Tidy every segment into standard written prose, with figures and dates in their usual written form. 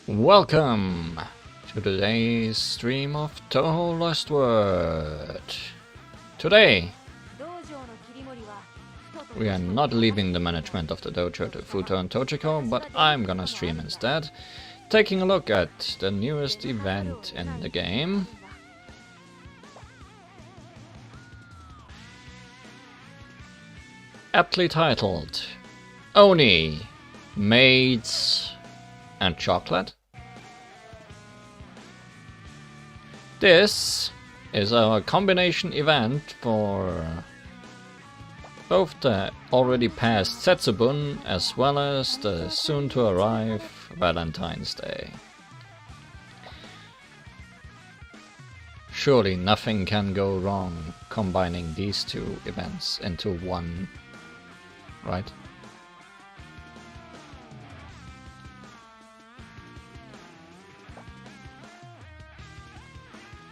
Welcome to today's stream of Touhou LostWord. Today, we are not leaving the management of the dojo to Futo and Tochiko, but I'm gonna stream instead, taking a look at the newest event in the game. Aptly titled Oni, Maids and Chocolate. This is a combination event for both the already past Setsubun as well as the soon to arrive Valentine's Day. Surely nothing can go wrong combining these two events into one, right?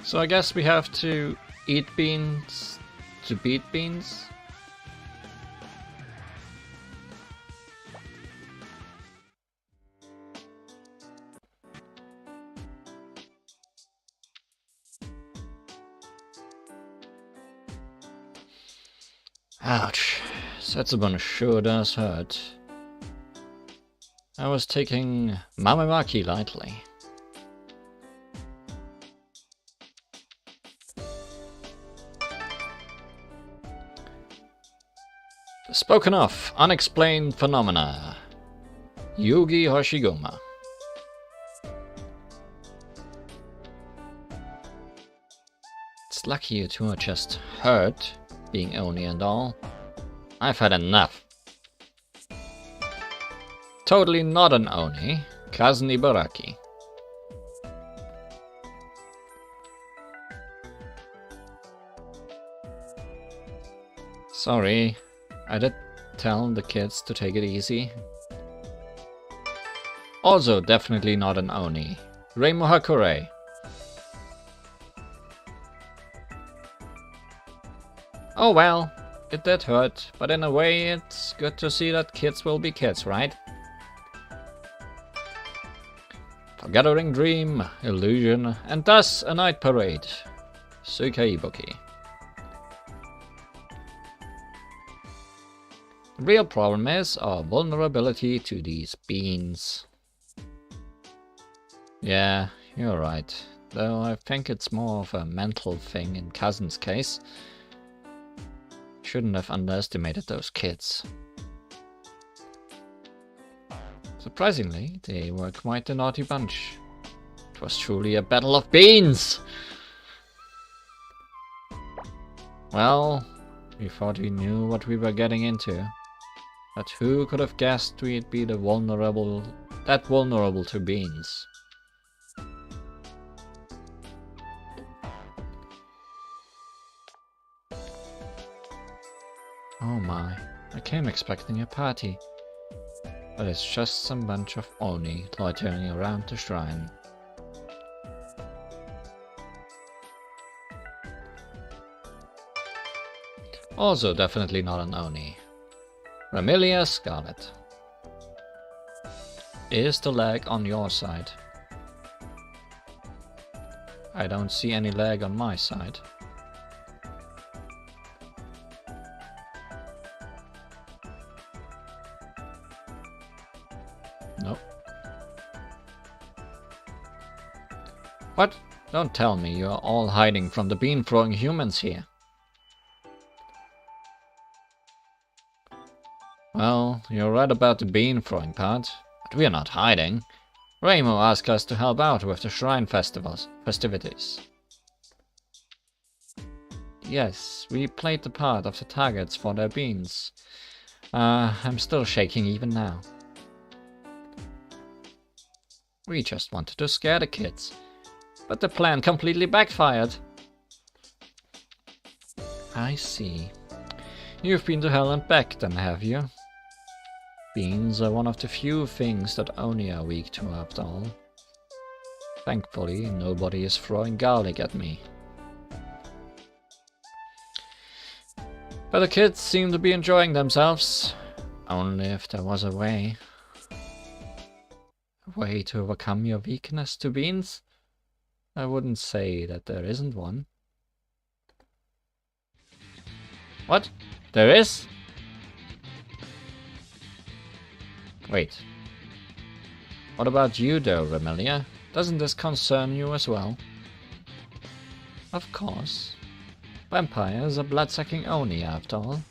So I guess we have to eat beans to beat beans. Ouch, Setsubun sure does hurt. I was taking Mamemaki lightly. Spoken of unexplained phenomena. Yugi Hoshiguma. It's lucky you two are just hurt, being Oni and all. I've had enough. Totally not an Oni, Cousin Ibaraki. Sorry. I did tell the kids to take it easy. Also definitely not an Oni. Reimu Hakure. Oh well, it did hurt, but in a way it's good to see that kids will be kids, right? Forgathering dream, illusion, and thus a night parade. Suikai Ibuki. The real problem is our vulnerability to these beans. Yeah, you're right. Though I think it's more of a mental thing in Cousin's case. Shouldn't have underestimated those kids. Surprisingly, they were quite the naughty bunch. It was truly a battle of beans! Well, we thought we knew what we were getting into. But who could have guessed we'd be that vulnerable to beans? Oh my, I came expecting a party. But it's just some bunch of Oni loitering around the shrine. Also definitely not an Oni. Ramilia Scarlet. Is the leg on your side? I don't see any leg on my side. Nope. What? Don't tell me you're all hiding from the bean-throwing humans here. Well, you're right about the bean-throwing part, but we're not hiding. Reimu asked us to help out with the shrine festivities. Yes, we played the part of the targets for their beans. I'm still shaking even now. We just wanted to scare the kids, but the plan completely backfired. I see. You've been to hell and back then, have you? Beans are one of the few things that Oni are weak to after all. Thankfully, nobody is throwing garlic at me. But the kids seem to be enjoying themselves. Only if there was a way. A way to overcome your weakness to beans? I wouldn't say that there isn't one. What? There is? Wait. What about you though, Remelia? Doesn't this concern you as well? Of course. Vampires are blood-sucking Oni after all.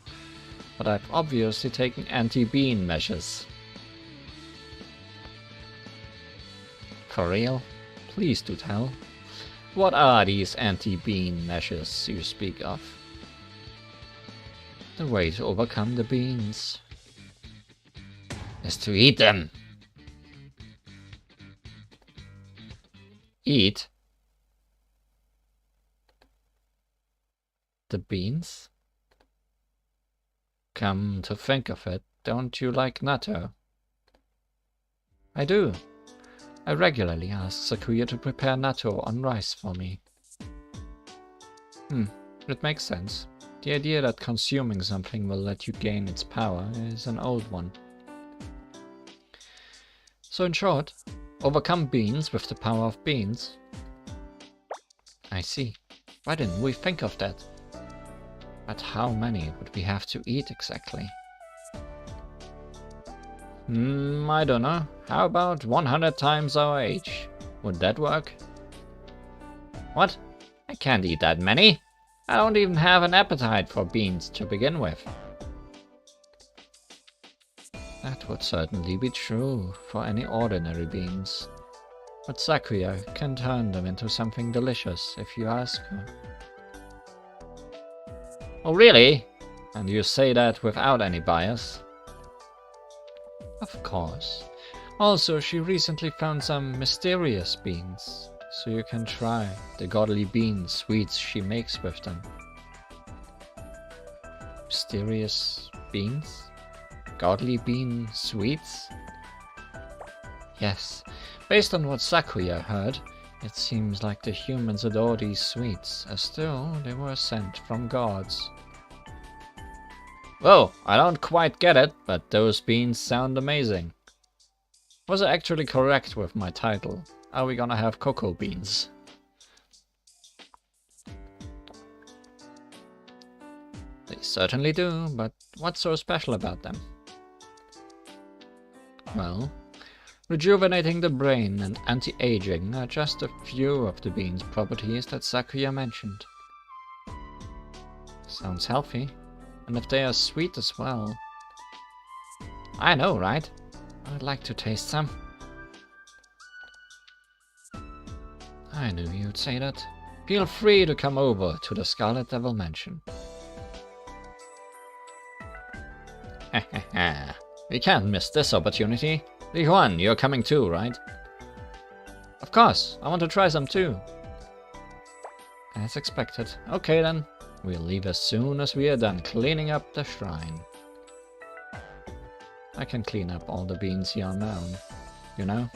But I've obviously taken anti-bean measures. For real? Please do tell. What are these anti-bean measures you speak of? The way to overcome the beans is to eat them. Eat? The beans? Come to think of it, don't you like natto? I do. I regularly ask Sakuya to prepare natto on rice for me. It makes sense. The idea that consuming something will let you gain its power is an old one. So in short, overcome beans with the power of beans. I see. Why didn't we think of that? But how many would we have to eat exactly? I don't know. How about 100 times our age? Would that work? What? I can't eat that many. I don't even have an appetite for beans to begin with. That would certainly be true for any ordinary beans. But Sakuya can turn them into something delicious if you ask her. Oh really? And you say that without any bias? Of course. Also, she recently found some mysterious beans, so you can try the godly bean sweets she makes with them. Mysterious beans? Godly bean sweets? Yes, based on what Sakuya heard, it seems like the humans adore these sweets, as though they were sent from gods. Whoa, I don't quite get it, but those beans sound amazing. Was I actually correct with my title? Are we gonna have cocoa beans? They certainly do, but what's so special about them? Well, rejuvenating the brain and anti-aging are just a few of the beans' properties that Sakuya mentioned. Sounds healthy. And if they are sweet as well. I know, right? I'd like to taste some. I knew you'd say that. Feel free to come over to the Scarlet Devil Mansion. Hahaha. We can't miss this opportunity. Li Huan, you're coming too, right? Of course, I want to try some too. As expected. Okay then. We'll leave as soon as we are done cleaning up the shrine. I can clean up all the beans here on my own, you know?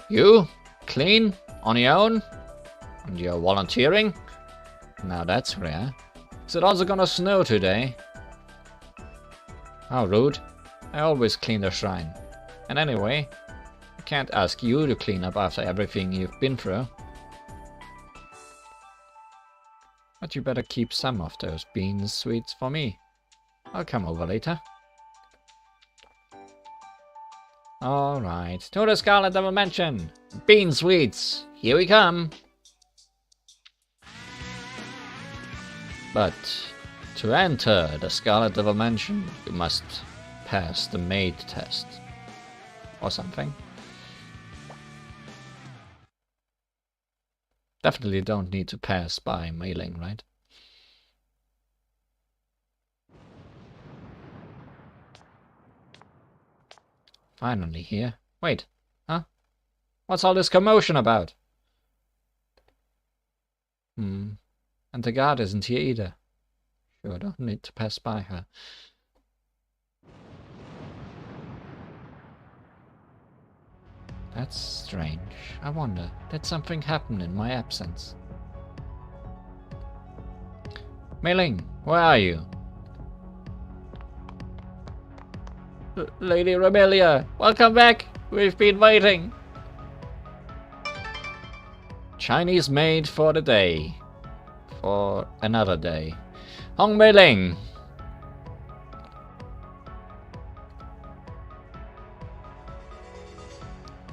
You? Clean? On your own? And you're volunteering? Now that's rare. Is it also gonna snow today? How rude. I always clean the shrine. And anyway, I can't ask you to clean up after everything you've been through. But you better keep some of those bean sweets for me. I'll come over later. Alright, to the Scarlet Devil Mansion! Bean sweets! Here we come! But to enter the Scarlet Devil Mansion, you must pass the maid test. Or something. Definitely don't need to pass by mailing, right? Finally here. Wait, huh? What's all this commotion about? And the guard isn't here either. You don't need to pass by her. That's strange. I wonder, did something happen in my absence? Mei Ling, where are you? Lady Rebellia, welcome back! We've been waiting! Chinese maid for the day. For another day. Hong Mei Ling!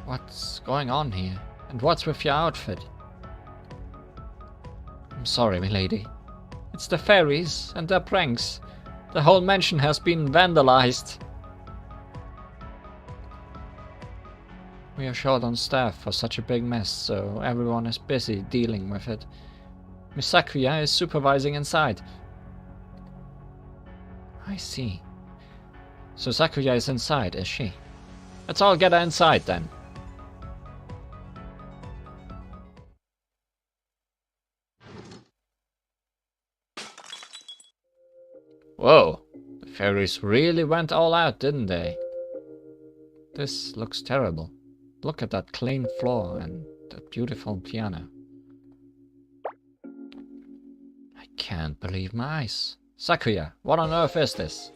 What's going on here? And what's with your outfit? I'm sorry, milady. It's the fairies and their pranks. The whole mansion has been vandalized. We are short on staff for such a big mess, so everyone is busy dealing with it. Miss Sakuya is supervising inside. I see. So Sakuya is inside, is she? Let's all get her inside then. Whoa, the fairies really went all out, didn't they? This looks terrible. Look at that clean floor and that beautiful piano. I can't believe my eyes. Sakuya, what on earth is this?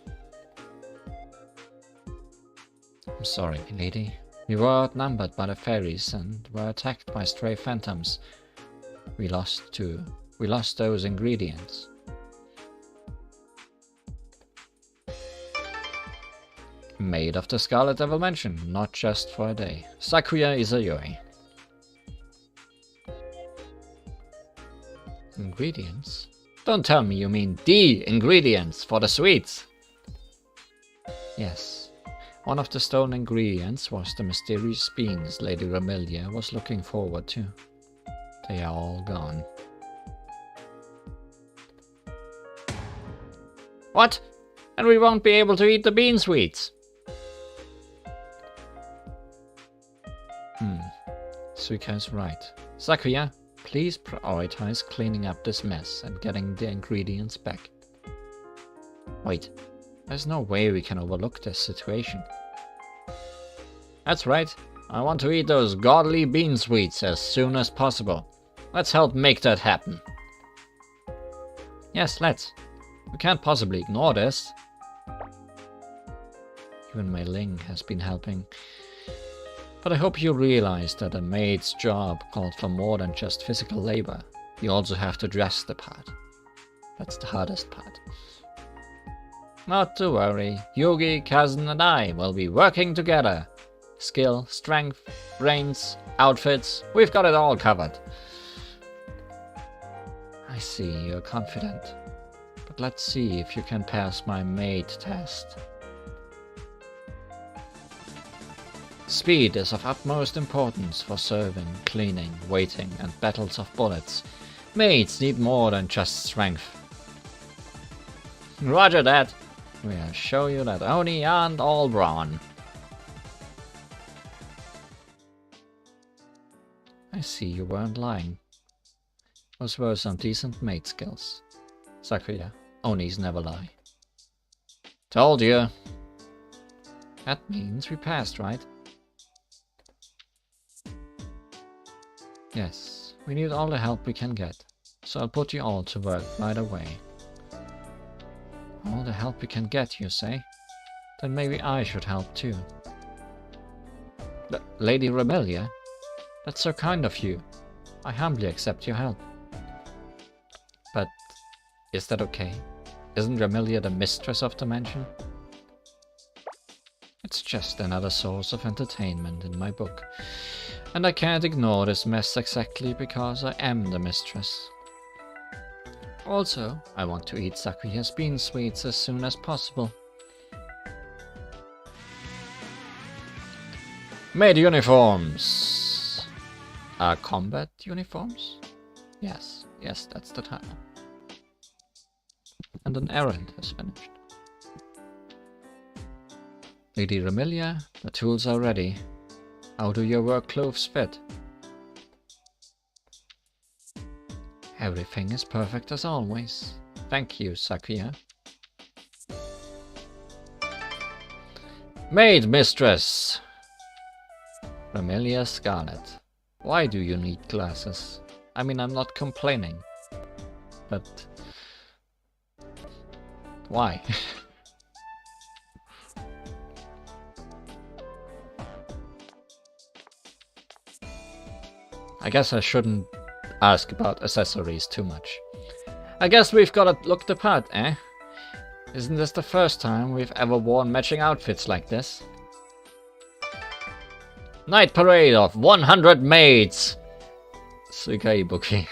I'm sorry, lady. We were outnumbered by the fairies and were attacked by stray phantoms. We lost those ingredients. Maid of the Scarlet Devil Mansion, not just for a day. Sakuya Izayoi. Ingredients? Don't tell me you mean the ingredients for the sweets! Yes. One of the stolen ingredients was the mysterious beans Lady Ramelia was looking forward to. They are all gone. What? And we won't be able to eat the bean sweets? Suika is right. Sakuya, please prioritize cleaning up this mess and getting the ingredients back. Wait, there's no way we can overlook this situation. That's right. I want to eat those godly bean sweets as soon as possible. Let's help make that happen. Yes, let's. We can't possibly ignore this. Even Mei Ling has been helping. But I hope you realize that a maid's job called for more than just physical labor. You also have to dress the part. That's the hardest part. Not to worry, Yugi, Kazan and I will be working together. Skill, strength, brains, outfits, we've got it all covered. I see, you're confident. But let's see if you can pass my maid test. Speed is of utmost importance for serving, cleaning, waiting, and battles of bullets. Maids need more than just strength. Roger that. We'll show you that Oni aren't all brawn. I see you weren't lying. Those were some decent maid skills. Sakuya, Onis never lie. Told you. That means we passed, right? Yes, we need all the help we can get, so I'll put you all to work right away. All the help we can get, you say? Then maybe I should help too. Lady Rebellia? That's so kind of you. I humbly accept your help. But is that okay? Isn't Remelia the mistress of the mansion? It's just another source of entertainment in my book. And I can't ignore this mess exactly because I am the mistress. Also, I want to eat Sakuya's bean sweets as soon as possible. Maid uniforms! Combat uniforms? Yes, that's the title. And an errand has finished. Lady Remelia, the tools are ready. How do your work clothes fit? Everything is perfect as always. Thank you, Sakuya. Maid mistress! Familiar Scarlet. Why do you need glasses? I mean, I'm not complaining. But... why? I guess I shouldn't ask about accessories too much. I guess we've gotta look the part, eh? Isn't this the first time we've ever worn matching outfits like this? Night parade of 100 maids! Sukaibuki.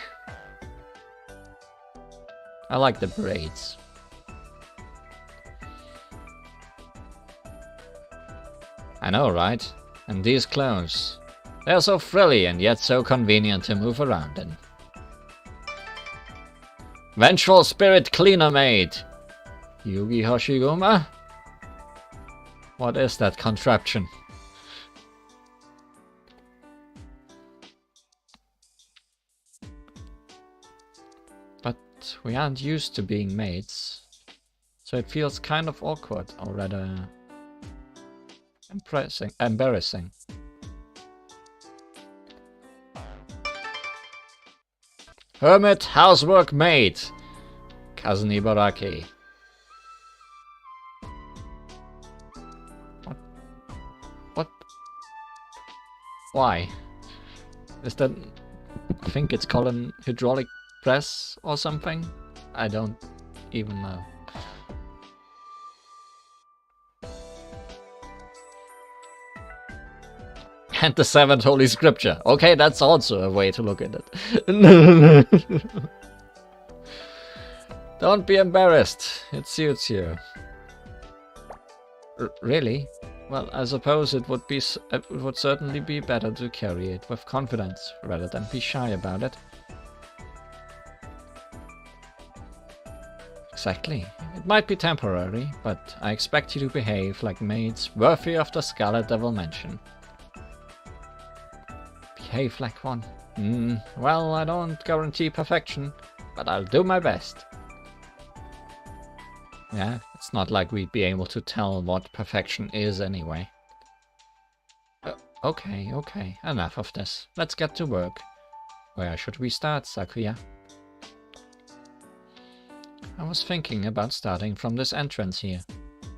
I like the parades. I know, right? And these clothes. They're so frilly and yet so convenient to move around in. Vengeful Spirit Cleaner Maid! Yugi Hoshiguma? What is that contraption? But we aren't used to being maids, so it feels kind of awkward or rather embarrassing. Hermit Housework Maid, Cousin Ibaraki. What? Why? Is that... I think it's called an hydraulic press or something? I don't even know. And the 7th Holy Scripture. Okay, that's also a way to look at it. Don't be embarrassed. It suits you. Really? Well, I suppose it would certainly be better to carry it with confidence rather than be shy about it. Exactly. It might be temporary, but I expect you to behave like maids worthy of the Scarlet Devil mention. Behave like one. Well, I don't guarantee perfection, but I'll do my best. Yeah, it's not like we'd be able to tell what perfection is anyway. Okay, enough of this. Let's get to work. Where should we start, Sakuya? I was thinking about starting from this entrance here.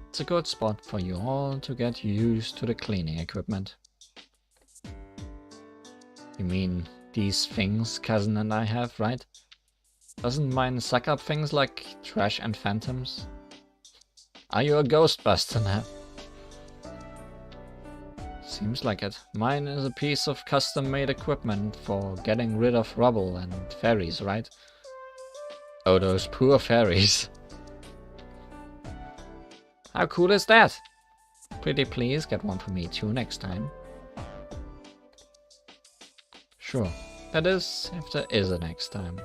It's a good spot for you all to get used to the cleaning equipment. You mean these things Cousin and I have, right? Doesn't mine suck up things like trash and phantoms? Are you a ghostbuster now? Seems like it. Mine is a piece of custom-made equipment for getting rid of rubble and fairies, right? Oh, those poor fairies. How cool is that? Pretty please get one for me too next time. Sure, that is, if there is a next time.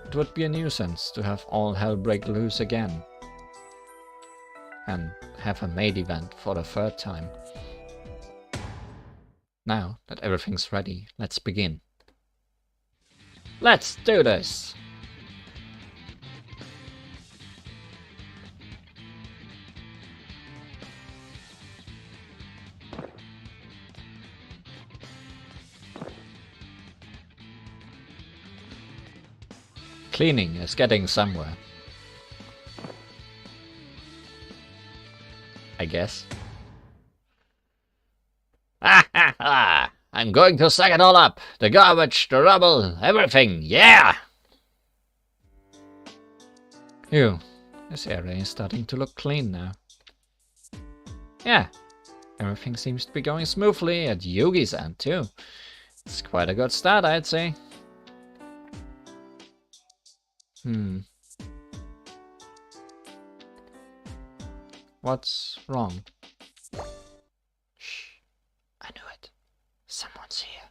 It would be a nuisance to have all hell break loose again. And have a maid event for the 3rd time. Now that everything's ready, let's begin. Let's do this! Cleaning is getting somewhere. I guess. Ha ha ha! I'm going to suck it all up! The garbage, the rubble, everything, yeah! Phew, this area is starting to look clean now. Yeah, everything seems to be going smoothly at Yugi's end too. It's quite a good start, I'd say. What's wrong? Shh. I knew it. Someone's here.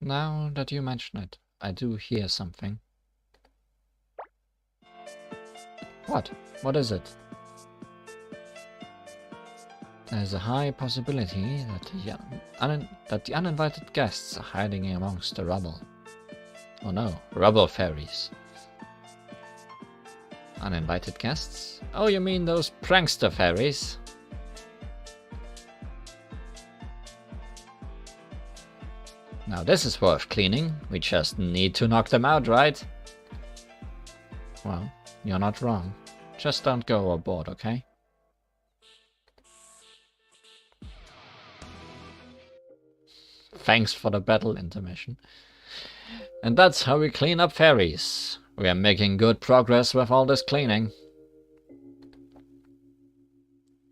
Now that you mention it, I do hear something. What? What is it? There's a high possibility that the uninvited guests are hiding amongst the rubble. Oh no, rubber fairies. Uninvited guests? Oh, you mean those prankster fairies? Now this is worth cleaning. We just need to knock them out, right? Well, you're not wrong. Just don't go overboard, okay? Thanks for the battle intermission. And that's how we clean up fairies. We are making good progress with all this cleaning.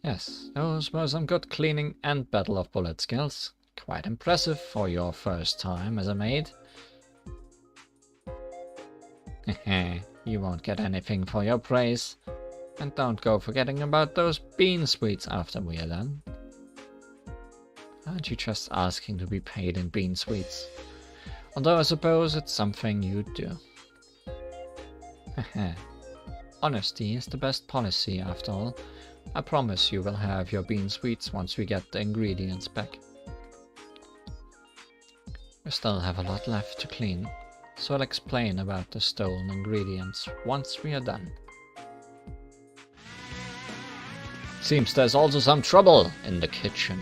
Yes, those were some good cleaning and battle of bullet skills. Quite impressive for your first time as a maid. You won't get anything for your praise. And don't go forgetting about those bean sweets after we are done. Aren't you just asking to be paid in bean sweets? Although I suppose it's something you'd do. Honesty is the best policy after all. I promise you will have your bean sweets once we get the ingredients back. We still have a lot left to clean, so I'll explain about the stolen ingredients once we are done. Seems there's also some trouble in the kitchen.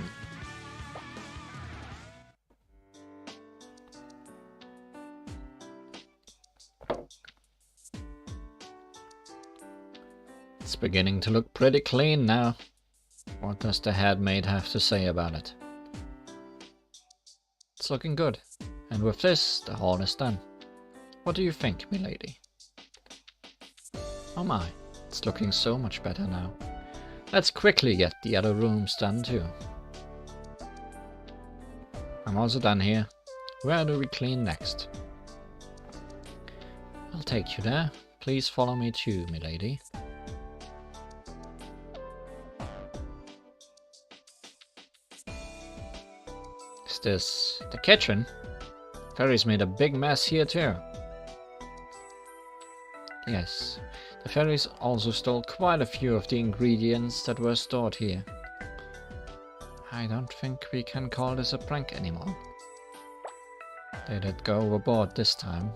It's beginning to look pretty clean now. What does the head maid have to say about it? It's looking good. And with this, the hall is done. What do you think, milady? Oh my, it's looking so much better now. Let's quickly get the other rooms done too. I'm also done here. Where do we clean next? I'll take you there. Please follow me too, milady. Is this the kitchen? Fairies made a big mess here too. Yes, the fairies also stole quite a few of the ingredients that were stored here. I don't think we can call this a prank anymore. They did go overboard this time.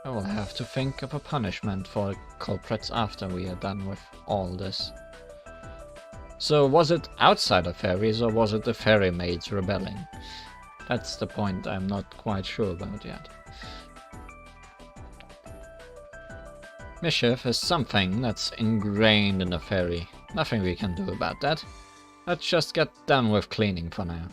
I will have to think of a punishment for the culprits after we are done with all this. So was it outsider fairies or was it the fairy maids rebelling? That's the point I'm not quite sure about yet. Mischief is something that's ingrained in a fairy. Nothing we can do about that. Let's just get done with cleaning for now.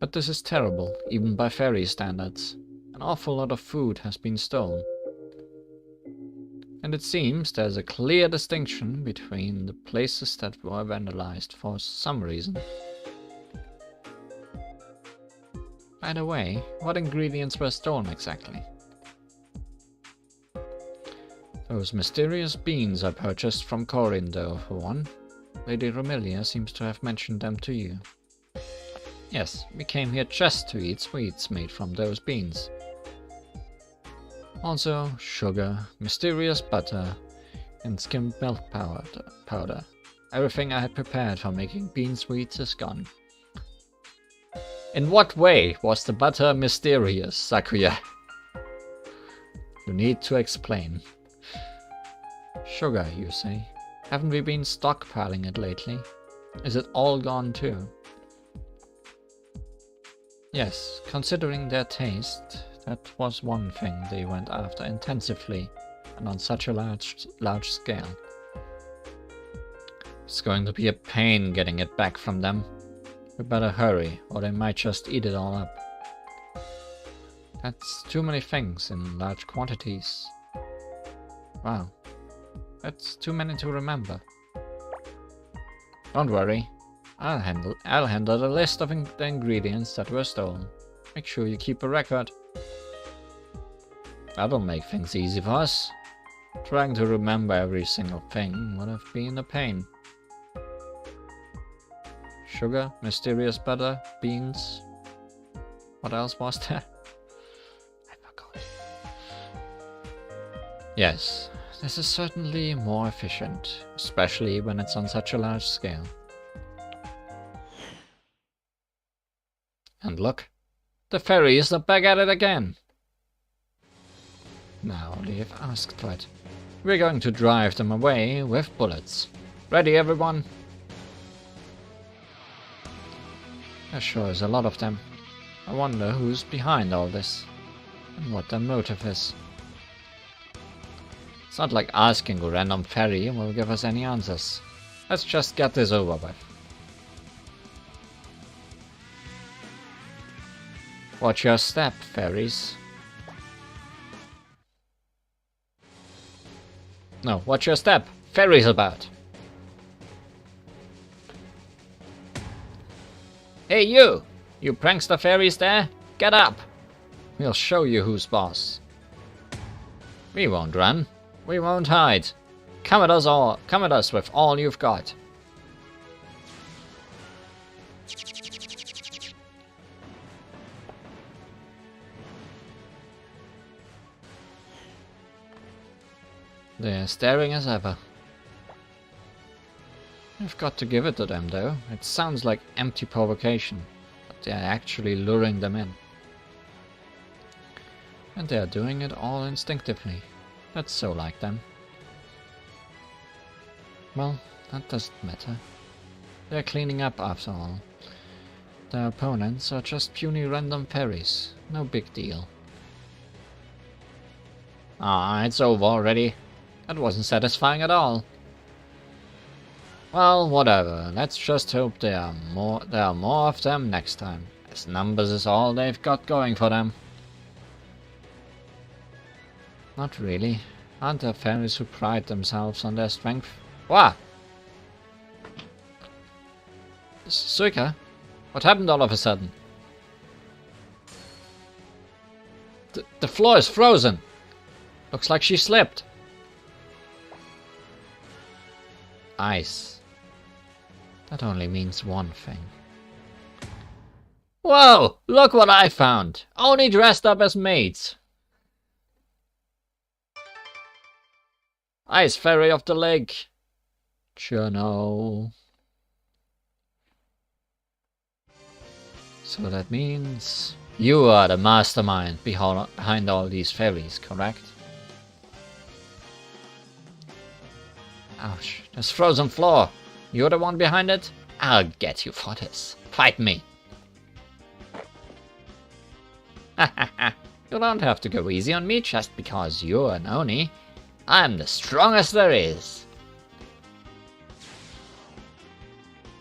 But this is terrible, even by fairy standards. An awful lot of food has been stolen. And it seems there's a clear distinction between the places that were vandalized for some reason. By the way, what ingredients were stolen exactly? Those mysterious beans I purchased from Corindo, for one. Lady Romelia seems to have mentioned them to you. Yes, we came here just to eat sweets made from those beans. Also, sugar, mysterious butter, and skimmed milk powder. Everything I had prepared for making bean sweets is gone. In what way was the butter mysterious, Sakuya? You need to explain. Sugar, you say? Haven't we been stockpiling it lately? Is it all gone too? Yes, considering their taste, that was one thing they went after intensively and on such a large scale. It's going to be a pain getting it back from them. We better hurry, or they might just eat it all up. That's too many things in large quantities. Wow, that's too many to remember. Don't worry, I'll handle the list of the ingredients that were stolen. Make sure you keep a record. That'll make things easy for us. Trying to remember every single thing would have been a pain. Sugar, mysterious butter, beans. What else was there? I forgot. Yes, this is certainly more efficient, especially when it's on such a large scale. And look, the fairies are back at it again. Now they've asked for it. We're going to drive them away with bullets. Ready, everyone? There sure is a lot of them. I wonder who's behind all this, and what their motive is. It's not like asking a random fairy will give us any answers. Let's just get this over with. Watch your step, fairies. No, watch your step. Fairies about. Hey you! You prankster fairies there? Get up! We'll show you who's boss. We won't run. We won't hide. Come at us all. Come at us with all you've got. They're staring as ever. I've got to give it to them though. It sounds like empty provocation, but they're actually luring them in. And they're doing it all instinctively. That's so like them. Well, that doesn't matter. They're cleaning up after all. Their opponents are just puny random fairies. No big deal. Ah, it's over already. That wasn't satisfying at all. Well, whatever. Let's just hope there are more of them next time, as numbers is all they've got going for them. Not really. Aren't there fairies who pride themselves on their strength? What? Suika? What happened all of a sudden? The floor is frozen. Looks like she slipped. Ice. That only means one thing. Whoa! Look what I found! Only dressed up as maids. Ice Fairy of the Lake. Journal. So that means you are the mastermind behind all these fairies, correct? Ouch, there's frozen floor. You're the one behind it? I'll get you for this. Fight me. You don't have to go easy on me just because you're an Oni. I'm the strongest there is.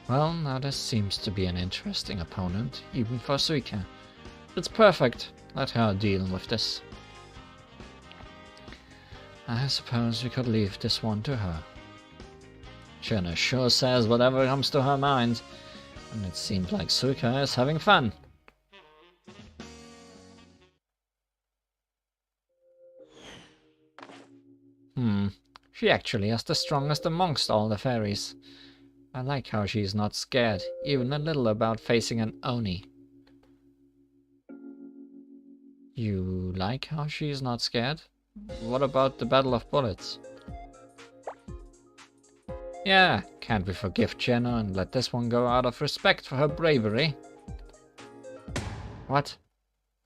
Well, now this seems to be an interesting opponent, even for Suika. It's perfect. Let her deal with this. I suppose we could leave this one to her. Jenna sure says whatever comes to her mind, and it seems like Suika is having fun. She actually is the strongest amongst all the fairies. I like how she's not scared, even a little, about facing an Oni. You like how she's not scared? What about the Battle of Bullets? Yeah, can't we forgive Jenna and let this one go out of respect for her bravery? What?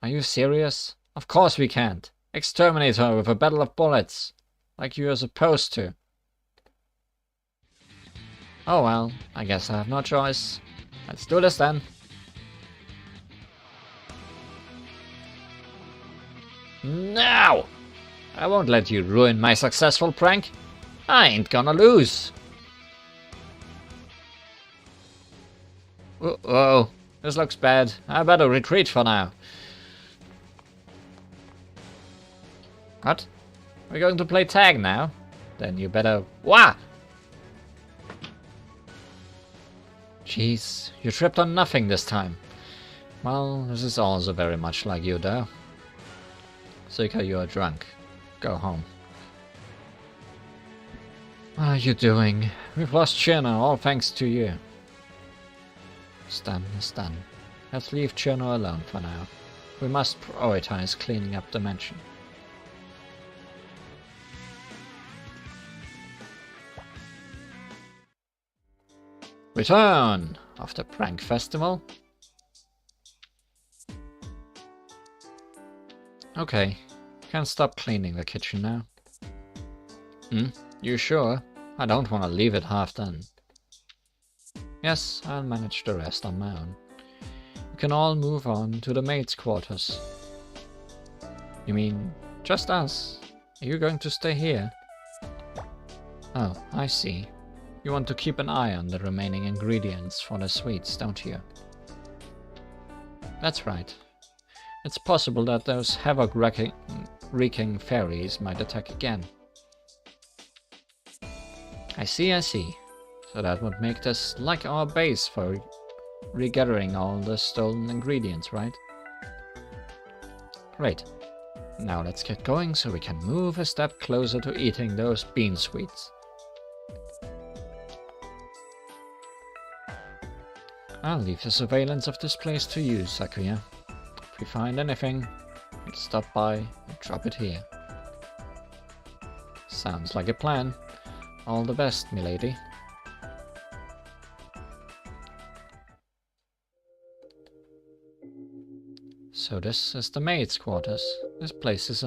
Are you serious? Of course we can't. Exterminate her with a Battle of Bullets. Like you are supposed to. Oh well, I guess I have no choice. Let's do this then. No! I won't let you ruin my successful prank. I ain't gonna lose. Uh-oh, this looks bad. I better retreat for now. What? We're going to play tag now? Then you better... Wah! Jeez, you tripped on nothing this time. Well, this is also very much like you, though. Suika, you are drunk. Go home. What are you doing? We've lost Cherno, all thanks to you. Stun is done. Let's leave Cherno alone for now. We must prioritize cleaning up the mansion. Return of the prank festival. Okay, can't stop cleaning the kitchen now. You sure? I don't want to leave it half done. Yes, I'll manage the rest on my own. You can all move on to the Maids Quarters. You mean, just us? Are you going to stay here? Oh, I see. You want to keep an eye on the remaining ingredients for the sweets, don't you? That's right. It's possible that those havoc-wreaking fairies might attack again. I see. So that would make this like our base for regathering all the stolen ingredients, right? Great. Now let's get going so we can move a step closer to eating those bean sweets. I'll leave the surveillance of this place to you, Sakuya. If we find anything, we'll stop by and drop it here. Sounds like a plan. All the best, milady. So this is the Maids Quarters. This place is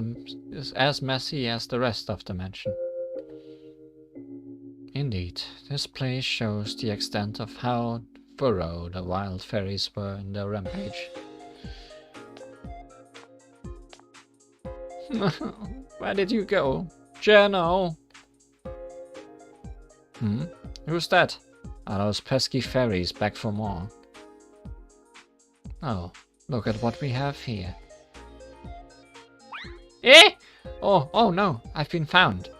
as messy as the rest of the mansion. Indeed, this place shows the extent of how thorough the wild fairies were in their rampage. Where did you go? Jano! Who's that? Are those pesky fairies back for more? Oh, look at what we have here. Eh? Oh no, I've been found.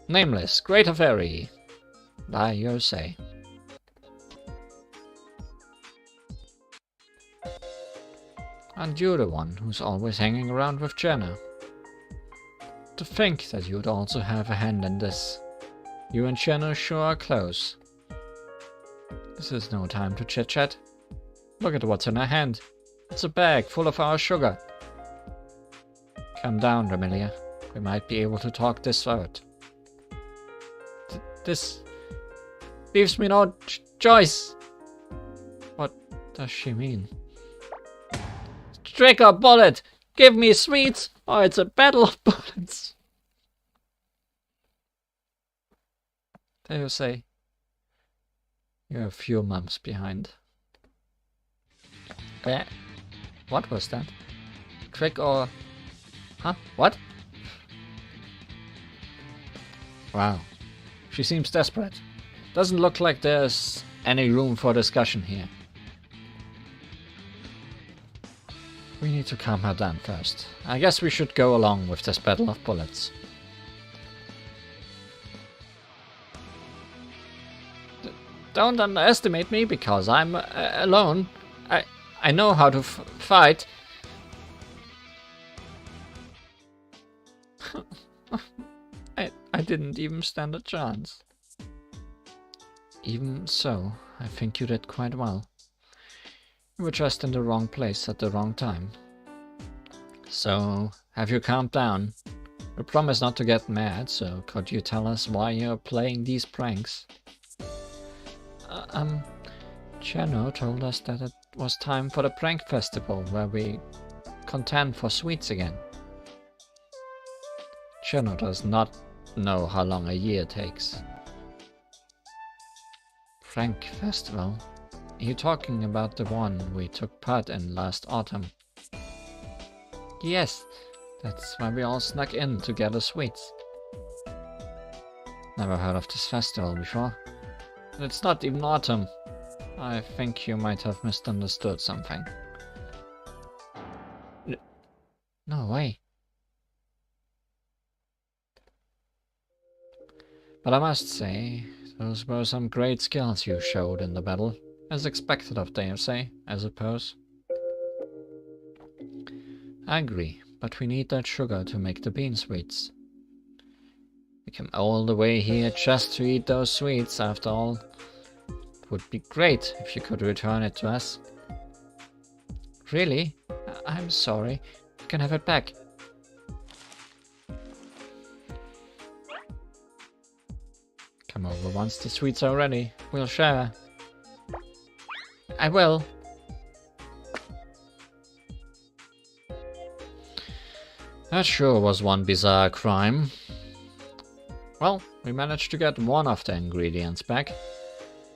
Nameless, Greater Fairy. By your say. And you're the one who's always hanging around with Jenna. To think that you'd also have a hand in this. You and Jenna sure are close. This is no time to chit-chat. Look at what's in her hand. It's a bag full of our sugar. Calm down, Remilia. We might be able to talk this out. This leaves me no choice. What does she mean? Trick or bullet! Give me sweets, or it's a battle of bullets. There you say. You're a few months behind. What was that? Trick or... Huh? What? Wow. She seems desperate. Doesn't look like there's any room for discussion here. We need to calm her down first. I guess we should go along with this battle of bullets. Don't underestimate me because I'm alone. I know how to fight. I didn't even stand a chance. Even so, I think you did quite well. You were just in the wrong place at the wrong time. So, have you calmed down? You promised not to get mad, so could you tell us why you're playing these pranks? Chano told us that it was time for the prank festival where we contend for sweets again. Chano does not know how long a year takes. Prank festival? Are you talking about the one we took part in last autumn? Yes, that's why we all snuck in to gather sweets. Never heard of this festival before. It's not even autumn. I think you might have misunderstood something. No way. But I must say, those were some great skills you showed in the battle. As expected of DMC, I suppose. I agree, but we need that sugar to make the bean sweets. We came all the way here just to eat those sweets, after all. It would be great if you could return it to us. Really? I'm sorry. You can have it back. Come over once the sweets are ready. We'll share. I will. That sure was one bizarre crime. Well, we managed to get one of the ingredients back.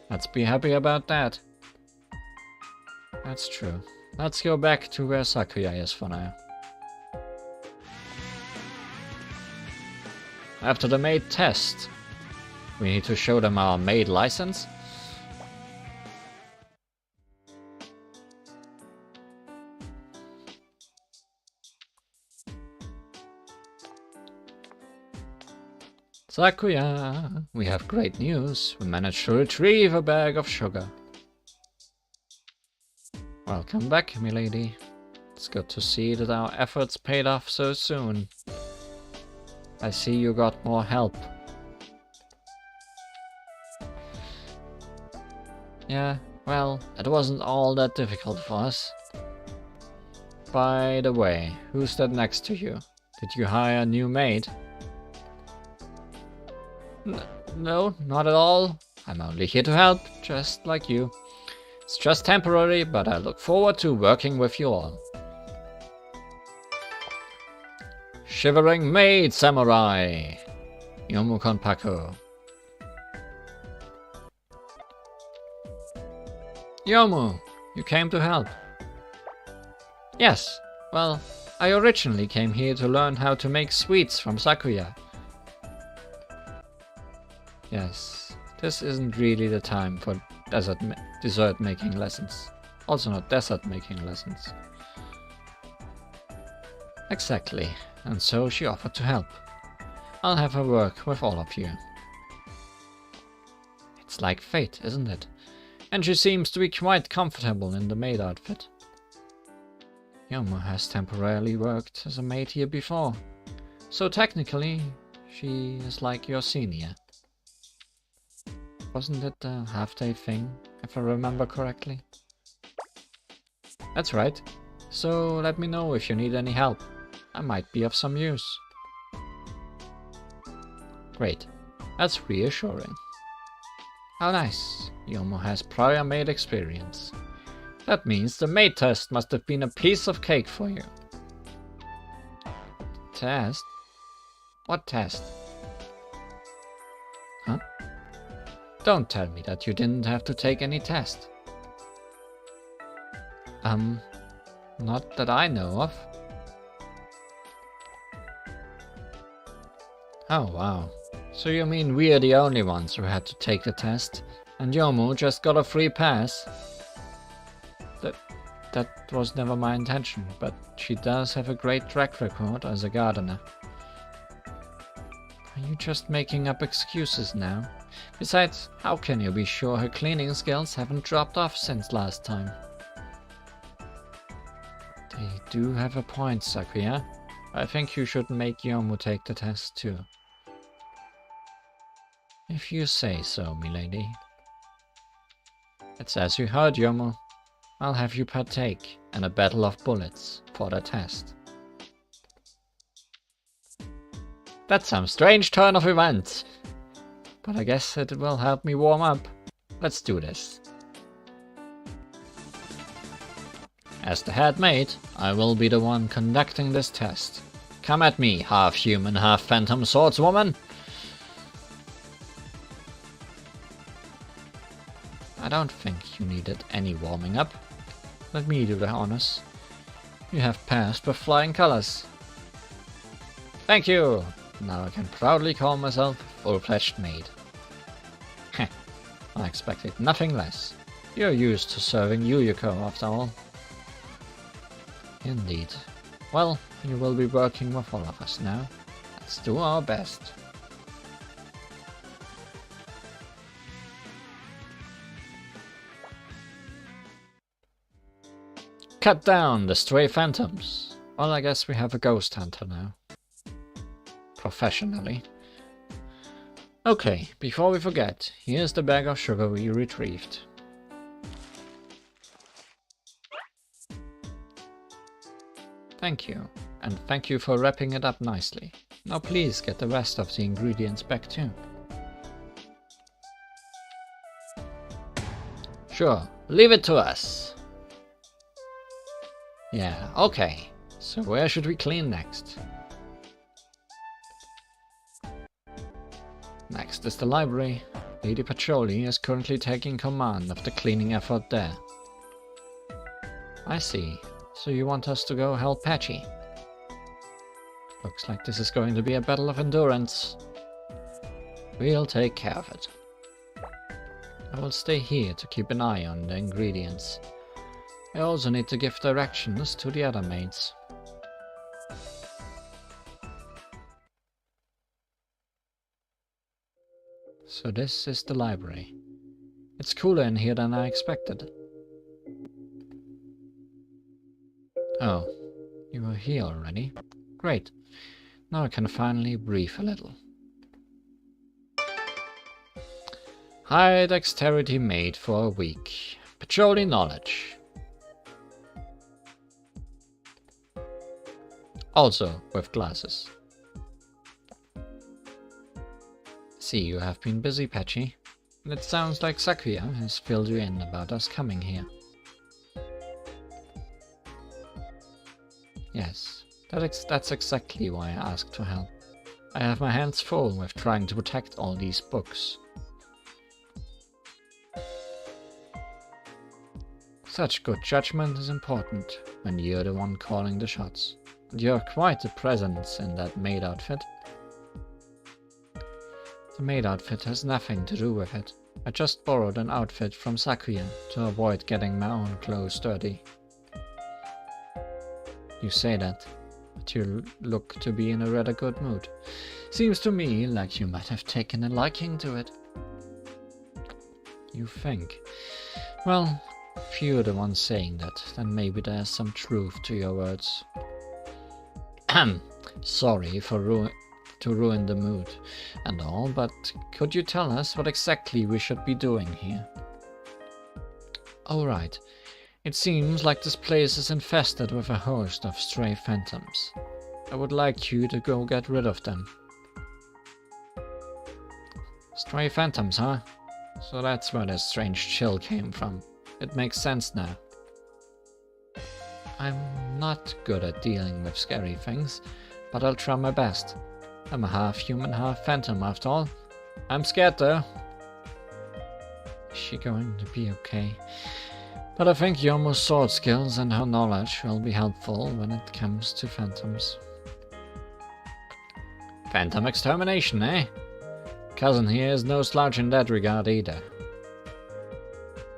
Let's be happy about that. That's true. Let's go back to where Sakuya is for now. After the maid test, we need to show them our maid license. Sakuya, we have great news. We managed to retrieve a bag of sugar. Welcome back, milady. It's good to see that our efforts paid off so soon. I see you got more help. Yeah, well, it wasn't all that difficult for us. By the way, who's that next to you? Did you hire a new maid? No, not at all. I'm only here to help, just like you. It's just temporary, but I look forward to working with you all. Shivering Maid Samurai! Yomu Konpaku. Yomu, you came to help. Yes, well, I originally came here to learn how to make sweets from Sakuya. Yes, this isn't really the time for dessert making lessons. Also not dessert making lessons. Exactly, and so she offered to help. I'll have her work with all of you. It's like fate, isn't it? And she seems to be quite comfortable in the maid outfit. Yomu has temporarily worked as a maid here before, so technically she is like your senior. Wasn't it a half-day thing, if I remember correctly? That's right. So let me know if you need any help. I might be of some use. Great. That's reassuring. How nice. Yomu has prior maid experience. That means the maid test must have been a piece of cake for you. Test? What test? Huh? Don't tell me that you didn't have to take any test. Not that I know of. Oh wow. So you mean we're the only ones who had to take the test, and Yomu just got a free pass? That was never my intention, but she does have a great track record as a gardener. Are you just making up excuses now? Besides, how can you be sure her cleaning skills haven't dropped off since last time? They do have a point, Sakuya. I think you should make Yomu take the test too. If you say so, milady. It's as you heard, Yomu. I'll have you partake in a battle of bullets for the test. That's some strange turn of events. But I guess it will help me warm up. Let's do this. As the head maid, I will be the one conducting this test. Come at me, half-human, half-phantom swordswoman! I don't think you needed any warming up. Let me do the honors. You have passed with flying colors. Thank you! Now I can proudly call myself full-fledged maid. Heh, I expected nothing less. You're used to serving Yuyuko after all. Indeed. Well, you will be working with all of us now. Let's do our best. Cut down the stray phantoms. Well, I guess we have a ghost hunter now. Professionally. Okay, before we forget, here's the bag of sugar we retrieved. Thank you, and thank you for wrapping it up nicely. Now please get the rest of the ingredients back too. Sure, leave it to us. Yeah, okay. So where should we clean next? Next is the library. Lady Pacioli is currently taking command of the cleaning effort there. I see. So you want us to go help Patchy? Looks like this is going to be a battle of endurance. We'll take care of it. I will stay here to keep an eye on the ingredients. I also need to give directions to the other maids. So this is the library. It's cooler in here than I expected. Oh, you were here already? Great. Now I can finally breathe a little. High dexterity maid for a week. Pacioli knowledge. Also with glasses. See, you have been busy, Patchy. And it sounds like Sakuya has filled you in about us coming here. Yes, that's exactly why I asked for help. I have my hands full with trying to protect all these books. Such good judgment is important when you're the one calling the shots. And you're quite a presence in that maid outfit. The maid outfit has nothing to do with it. I just borrowed an outfit from Sakuya to avoid getting my own clothes dirty. You say that, but you look to be in a rather good mood. Seems to me like you might have taken a liking to it. You think? Well, if you're the one saying that, then maybe there's some truth to your words. Sorry for to ruin the mood and all, but could you tell us what exactly we should be doing here? Oh right. It seems like this place is infested with a host of stray phantoms. I would like you to go get rid of them. Stray phantoms, huh? So that's where this strange chill came from. It makes sense now. I'm not good at dealing with scary things, but I'll try my best. I'm a half human, half phantom after all. I'm scared though. Is she going to be okay? But I think Yomo's sword skills and her knowledge will be helpful when it comes to phantoms. Phantom extermination, eh? Cousin here is no slouch in that regard either.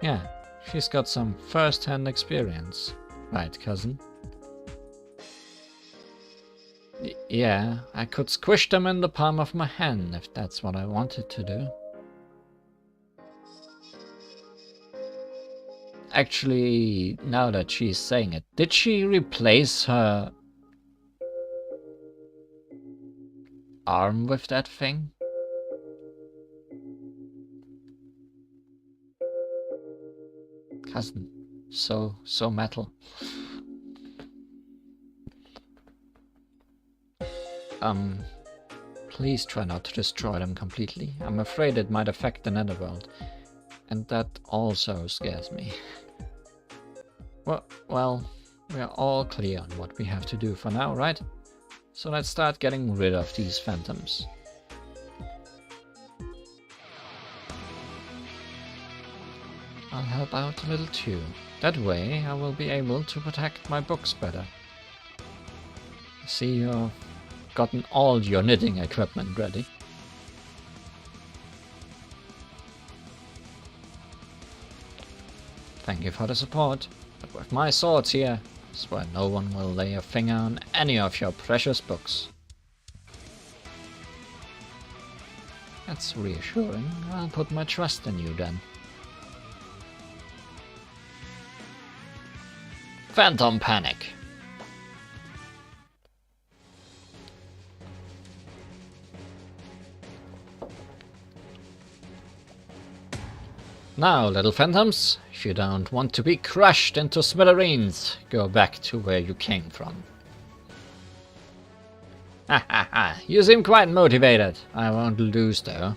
Yeah, she's got some first-hand experience. Right, cousin? Yeah, I could squish them in the palm of my hand if that's what I wanted to do. Actually, now that she's saying it, did she replace her arm with that thing? Cousin, so metal. Please try not to destroy them completely. I'm afraid it might affect the netherworld. And that also scares me. Well, we're all clear on what we have to do for now, right? So let's start getting rid of these phantoms. I'll help out a little too. That way I will be able to protect my books better. See, you've gotten all your knitting equipment ready. Thank you for the support, but with my swords here, I swear no one will lay a finger on any of your precious books. That's reassuring. I'll put my trust in you then. Phantom Panic. Now, little phantoms, if you don't want to be crushed into smithereens, go back to where you came from. Ha ha ha, you seem quite motivated. I won't lose though.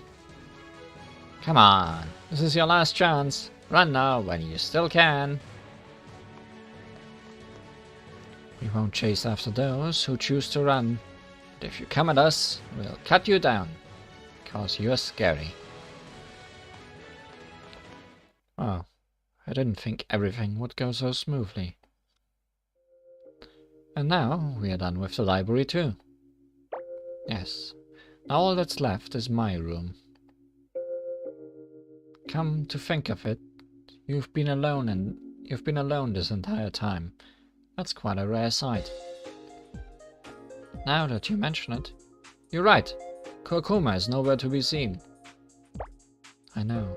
Come on, this is your last chance. Run now when you still can. We won't chase after those who choose to run. But if you come at us, we'll cut you down. 'Cause you're scary. Oh, I didn't think everything would go so smoothly. And now we are done with the library too. Yes, now all that's left is my room. Come to think of it, you've been alone this entire time. That's quite a rare sight. Now that you mention it, you're right. Kurokuma is nowhere to be seen. I know.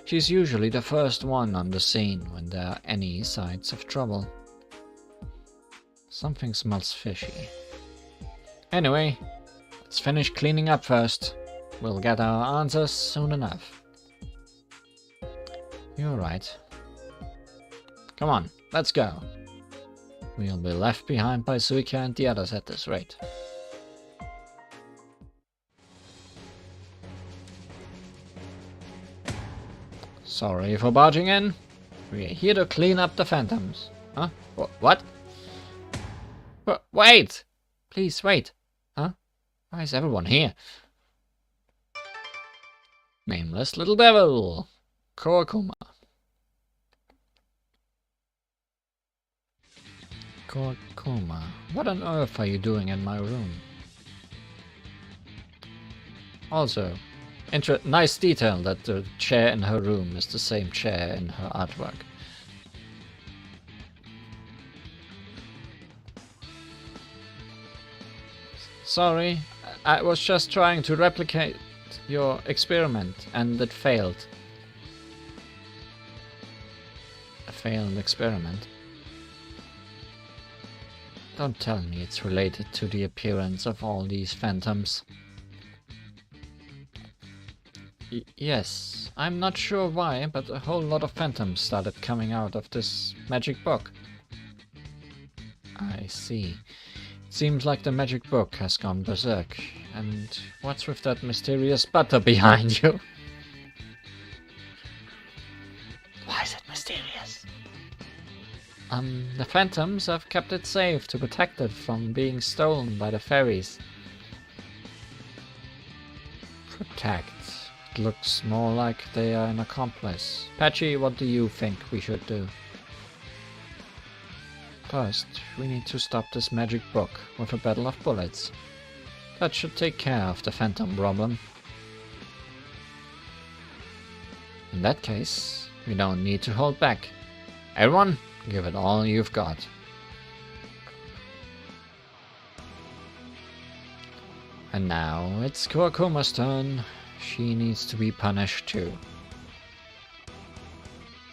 She's usually the first one on the scene when there are any signs of trouble. Something smells fishy. Anyway, let's finish cleaning up first. We'll get our answers soon enough. You're right. Come on, let's go. We'll be left behind by Suika and the others at this rate. Sorry for barging in. We're here to clean up the phantoms. Huh? What? Wait! Please, wait. Huh? Why is everyone here? Nameless little devil. Kurokuma. Kurokuma, what on earth are you doing in my room? Also, nice detail that the chair in her room is the same chair in her artwork. Sorry, I was just trying to replicate your experiment and it failed. A failed experiment? Don't tell me it's related to the appearance of all these phantoms. Yes, I'm not sure why, but a whole lot of phantoms started coming out of this magic book. I see. It seems like the magic book has gone berserk. And what's with that mysterious butter behind you? Why is it mysterious? The phantoms have kept it safe to protect it from being stolen by the fairies. Protect. It looks more like they are an accomplice. Patchy, what do you think we should do? First, we need to stop this magic book with a battle of bullets. That should take care of the phantom problem. In that case, we don't need to hold back. Everyone, give it all you've got. And now it's Kurokuma's turn. She needs to be punished too.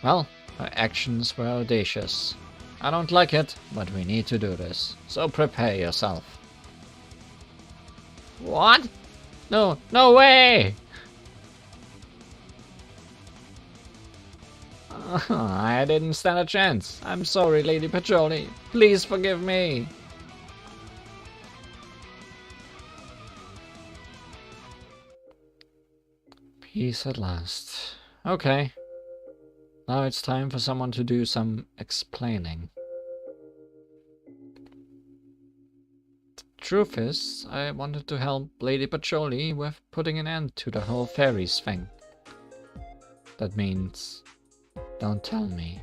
Well, her actions were audacious. I don't like it, but we need to do this. So prepare yourself. What? No way! I didn't stand a chance. I'm sorry, Lady Pacholi. Please forgive me. Peace at last. Okay. Now it's time for someone to do some explaining. The truth is, I wanted to help Lady Pacholi with putting an end to the whole fairies thing. That means, don't tell me.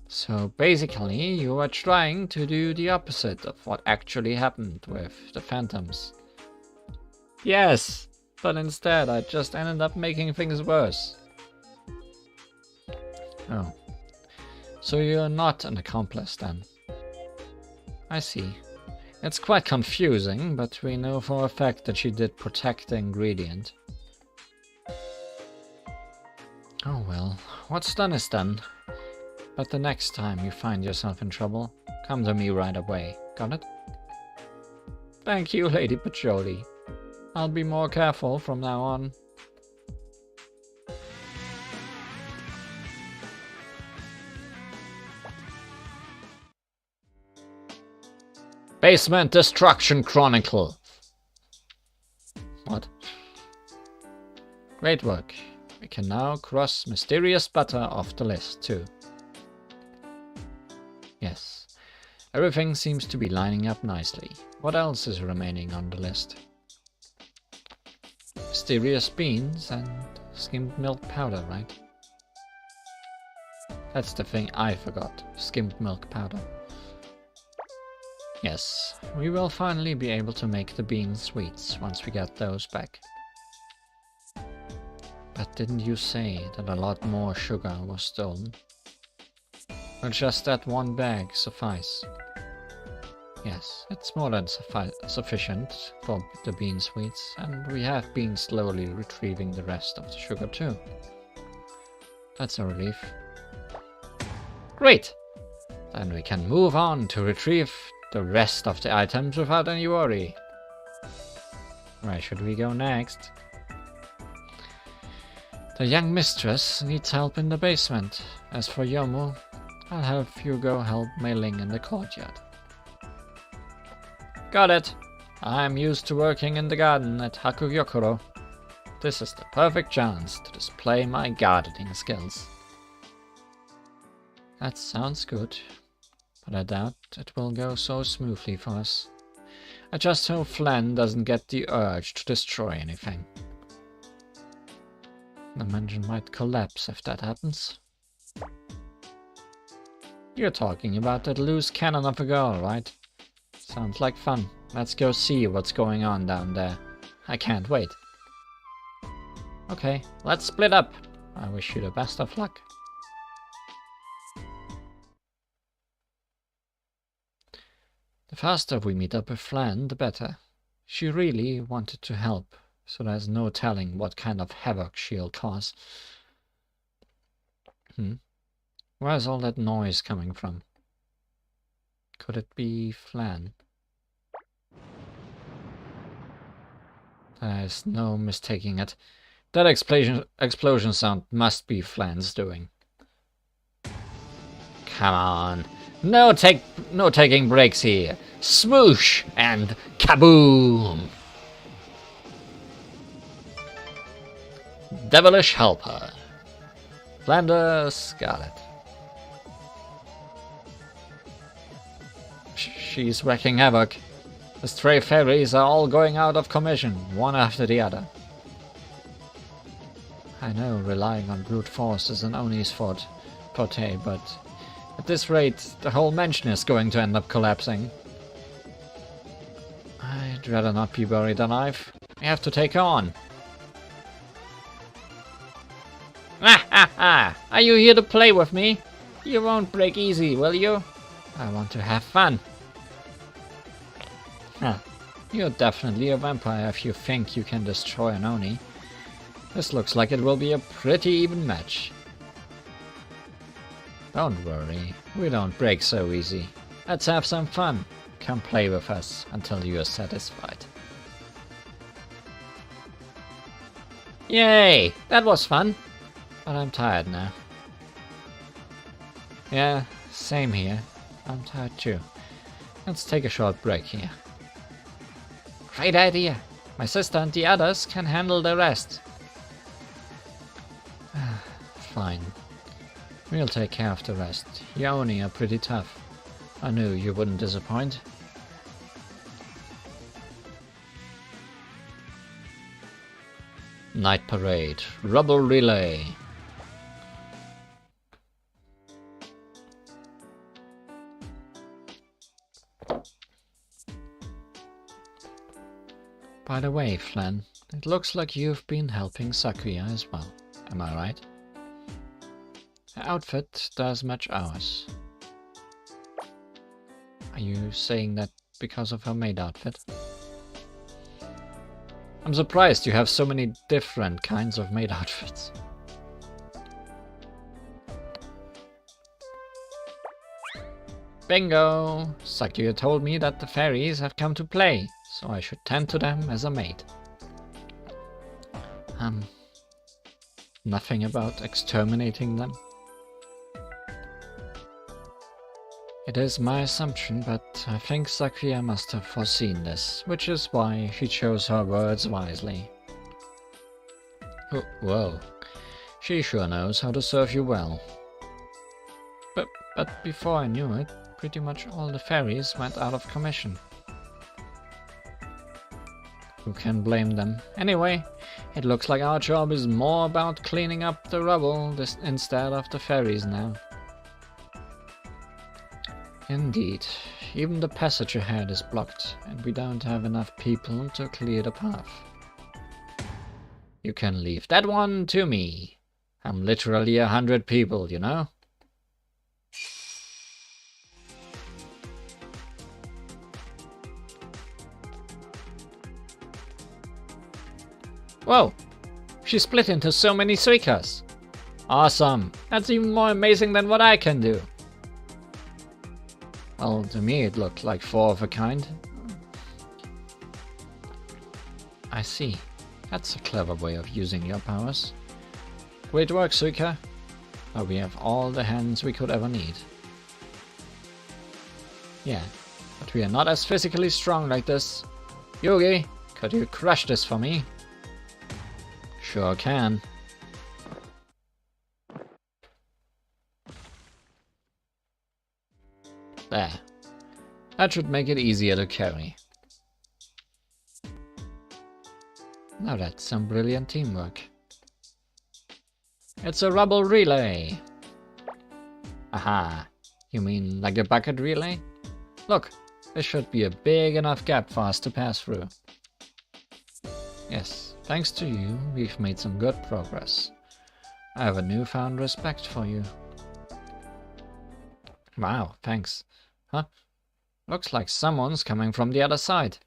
So basically, you are trying to do the opposite of what actually happened with the phantoms. Yes, but instead I just ended up making things worse. Oh, so you're not an accomplice then? I see. It's quite confusing, but we know for a fact that she did protect the ingredient. Oh well, what's done is done. But the next time you find yourself in trouble, come to me right away, got it? Thank you, Lady Pacholi. I'll be more careful from now on. Basement Destruction Chronicle. What? Great work. We can now cross Mysterious Butter off the list too. Yes. Everything seems to be lining up nicely. What else is remaining on the list? mysterious beans and skimmed milk powder, right? That's the thing I forgot. Skimmed milk powder. Yes, we will finally be able to make the bean sweets once we get those back. But didn't you say that a lot more sugar was stolen? Will just that one bag suffice? Yes, it's more than sufficient for the bean sweets, and we have been slowly retrieving the rest of the sugar too. That's a relief. Great! Then we can move on to retrieve the rest of the items without any worry. Where should we go next? The young mistress needs help in the basement. As for Yomu, I'll have you go help Mei Ling in the courtyard. Got it! I'm used to working in the garden at Hakuyokuro. This is the perfect chance to display my gardening skills. That sounds good, but I doubt it will go so smoothly for us. I just hope Flan doesn't get the urge to destroy anything. The mansion might collapse if that happens. You're talking about that loose cannon of a girl, right? Sounds like fun. Let's go see what's going on down there. I can't wait. Okay, let's split up. I wish you the best of luck. The faster we meet up with Flan, the better. She really wanted to help, so there's no telling what kind of havoc she'll cause. Where's all that noise coming from? Could it be Flan? There's no mistaking it. That explosion sound must be Flan's doing. Come on. No taking breaks here. Smoosh and kaboom! Devilish Helper. Flanders Scarlet. She's wreaking havoc. The stray fairies are all going out of commission, one after the other. I know relying on brute force is an Oni's forte, but at this rate, the whole mansion is going to end up collapsing. I'd rather not be buried alive. We have to take her on. Ah ha ha! Are you here to play with me? You won't break easy, will you? I want to have fun. Huh. You're definitely a vampire if you think you can destroy an Oni. This looks like it will be a pretty even match. Don't worry, we don't break so easy. Let's have some fun. Come play with us until you are satisfied. Yay! That was fun! But I'm tired now. Yeah, same here. I'm tired too. Let's take a short break here. Great idea! My sister and the others can handle the rest. Fine. We'll take care of the rest. You only are pretty tough. I knew you wouldn't disappoint. Night Parade. Rubble Relay. By the way, Flan, it looks like you've been helping Sakuya as well. Am I right? Her outfit does match ours. Are you saying that because of her maid outfit? I'm surprised you have so many different kinds of maid outfits. Bingo! Sakuya told me that the fairies have come to play, so I should tend to them as a maid. Nothing about exterminating them? It is my assumption, but I think Sakuya must have foreseen this, which is why she chose her words wisely. Oh, whoa. She sure knows how to serve you well. But before I knew it, pretty much all the fairies went out of commission. Who can blame them? Anyway, it looks like our job is more about cleaning up the rubble instead of the ferries now. Indeed, even the passage ahead is blocked, and we don't have enough people to clear the path. You can leave that one to me. I'm literally 100 people, you know? Whoa! She split into so many suikas! Awesome! That's even more amazing than what I can do! Well, to me it looked like 4 of a kind. I see. That's a clever way of using your powers. Great work, Suika. Now we have all the hands we could ever need. Yeah, but we are not as physically strong like this. Yugi, could you crush this for me? Sure can. There. That should make it easier to carry. Now that's some brilliant teamwork. It's a rubble relay. Aha. You mean like a bucket relay? Look, there should be a big enough gap for us to pass through. Yes, thanks to you, we've made some good progress. I have a newfound respect for you. Wow, thanks. Huh? Looks like someone's coming from the other side.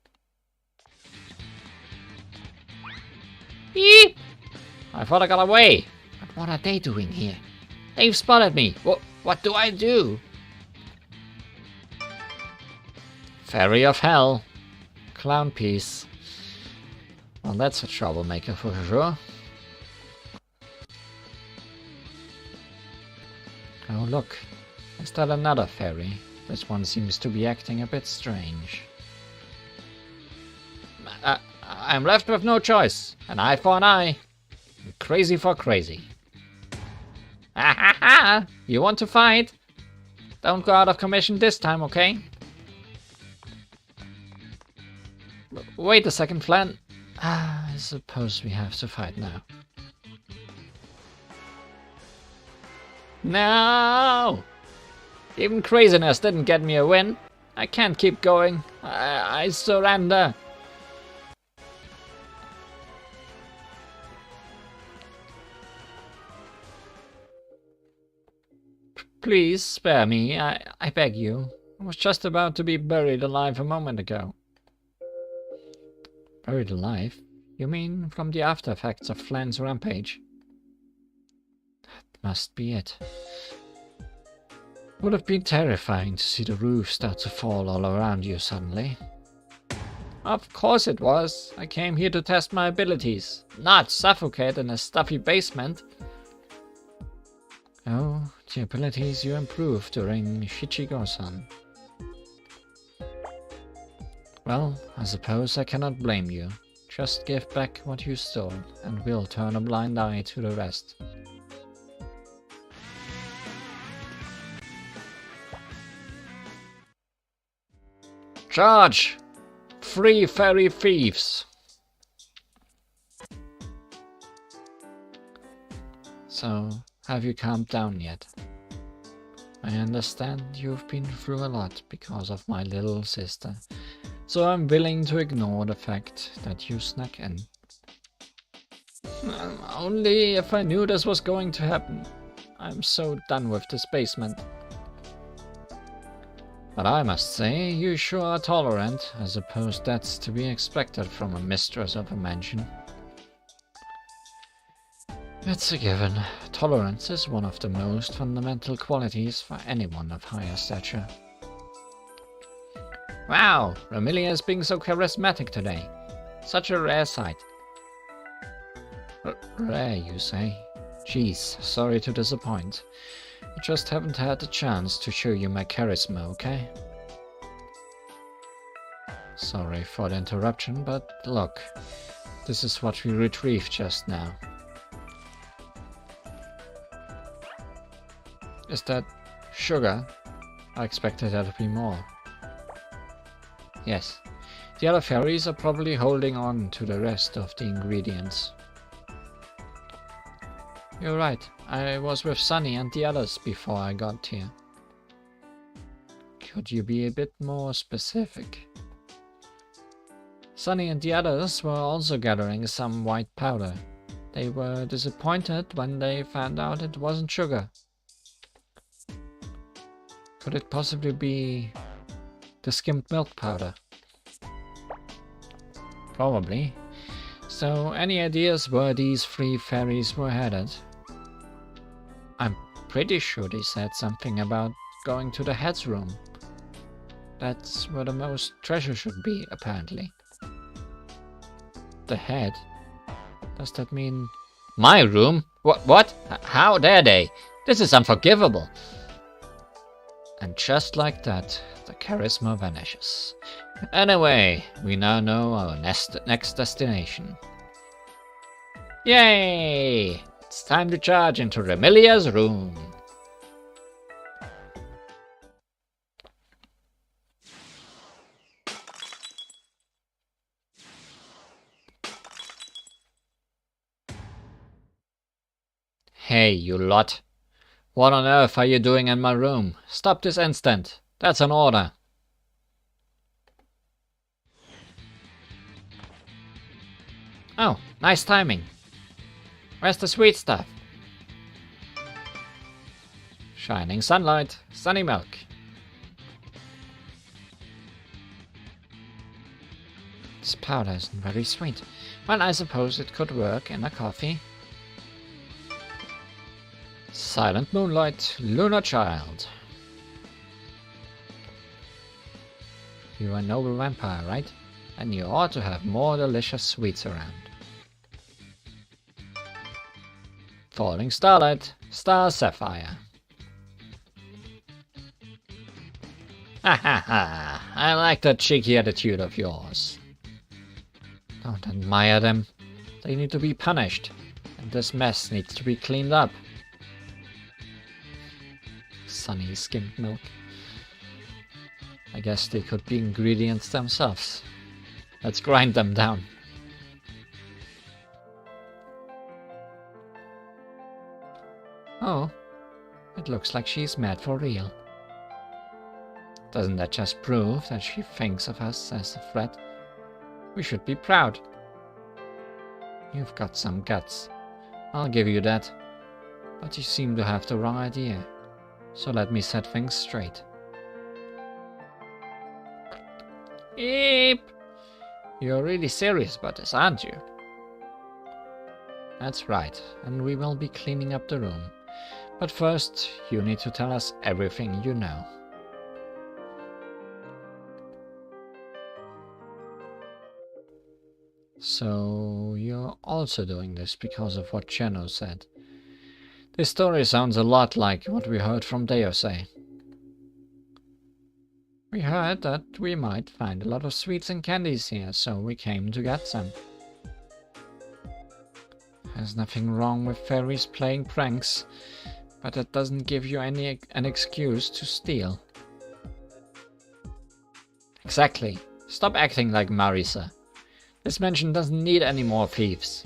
Beep! I thought I got away. But what are they doing here? They've spotted me. What do I do? Fairy of Hell. Clown piece. Well, that's a troublemaker for sure. Oh, look. Is that another fairy? This one seems to be acting a bit strange. I'm left with no choice. An eye for an eye. Crazy for crazy. Ha ha ha! You want to fight? Don't go out of commission this time, okay? Wait a second, Flan. I suppose we have to fight now. No! Even craziness didn't get me a win. I can't keep going. I surrender. Please spare me, I beg you. I was just about to be buried alive a moment ago. Buried alive? You mean from the after effects of Flan's rampage? That must be it. Would have been terrifying to see the roof start to fall all around you suddenly. Of course it was. I came here to test my abilities, not suffocate in a stuffy basement. Oh, the abilities you improved during Shichigo-san. Well, I suppose I cannot blame you. Just give back what you stole, and we'll turn a blind eye to the rest. Charge! Free fairy thieves! So, have you calmed down yet? I understand you've been through a lot because of my little sister, so I'm willing to ignore the fact that you snuck in. Only if I knew this was going to happen. I'm so done with this basement. But I must say, you sure are tolerant. I suppose that's to be expected from a mistress of a mansion. It's a given. Tolerance is one of the most fundamental qualities for anyone of higher stature. Wow, Ramilia is being so charismatic today. Such a rare sight. Rare, you say? Jeez, sorry to disappoint. I just haven't had the chance to show you my charisma, okay? Sorry for the interruption, but look. This is what we retrieved just now. Is that sugar? I expected there to be more. Yes. The other fairies are probably holding on to the rest of the ingredients. You're right, I was with Sunny and the others before I got here. Could you be a bit more specific? Sunny and the others were also gathering some white powder. They were disappointed when they found out it wasn't sugar. Could it possibly be the skimmed milk powder? Probably. So, any ideas where these 3 fairies were headed? I'm pretty sure they said something about going to the head's room. That's where the most treasure should be, apparently. The head? Does that mean... My room? What? How dare they? This is unforgivable. And just like that, the charisma vanishes. Anyway, we now know our next destination. Yay! It's time to charge into Remilia's room. Hey, you lot. What on earth are you doing in my room? Stop this instant. That's an order. Oh, nice timing. Where's the sweet stuff? Shining sunlight, sunny milk. This powder isn't very sweet. Well, I suppose it could work in a coffee. Silent moonlight, lunar child. You're a noble vampire, right? And you ought to have more delicious sweets around. Falling starlight, star sapphire. Ha ha ha! I like that cheeky attitude of yours. Don't admire them. They need to be punished. And this mess needs to be cleaned up. Sunny skimmed milk. I guess they could be ingredients themselves. Let's grind them down. Oh, it looks like she's mad for real. Doesn't that just prove that she thinks of us as a threat? We should be proud. You've got some guts. I'll give you that. But you seem to have the wrong idea. So let me set things straight. Eep! You're really serious about this, aren't you? That's right, and we will be cleaning up the room. But first, you need to tell us everything you know. So, you're also doing this because of what Cheno said. This story sounds a lot like what we heard from Deosei. We heard that we might find a lot of sweets and candies here, so we came to get some. There's nothing wrong with fairies playing pranks, but that doesn't give you an excuse to steal. Exactly. Stop acting like Marisa. This mansion doesn't need any more thieves.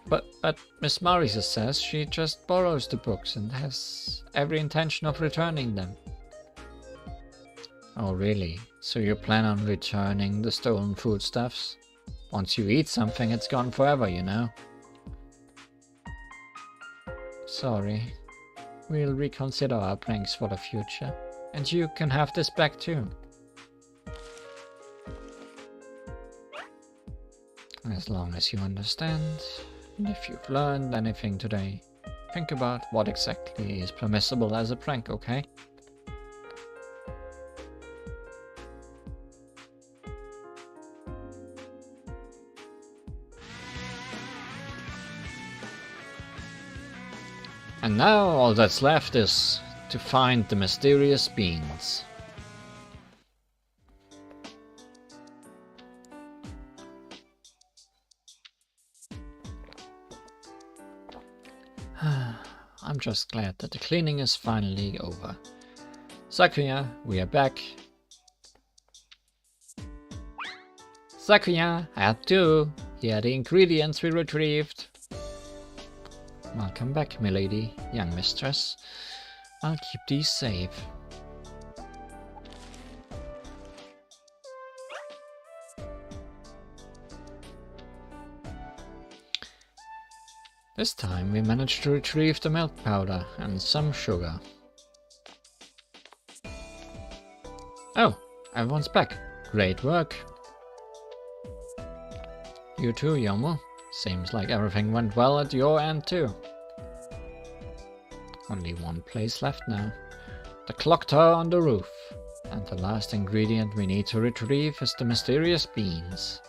But Miss Marisa says she just borrows the books and has every intention of returning them. Oh really? So you plan on returning the stolen foodstuffs? Once you eat something, it's gone forever, you know. Sorry. We'll reconsider our pranks for the future. And you can have this back too. As long as you understand, and if you've learned anything today, think about what exactly is permissible as a prank, okay? And now all that's left is to find the mysterious beans. I'm just glad that the cleaning is finally over. Sakuya, we are back. Sakuya, Act 2. Here are the ingredients we retrieved. Welcome back, milady, young mistress. I'll keep these safe. This time we managed to retrieve the milk powder and some sugar. Oh, everyone's back. Great work. You too, Yomu. Seems like everything went well at your end too. Only one place left now. The clock tower on the roof. And the last ingredient we need to retrieve is the mysterious beans.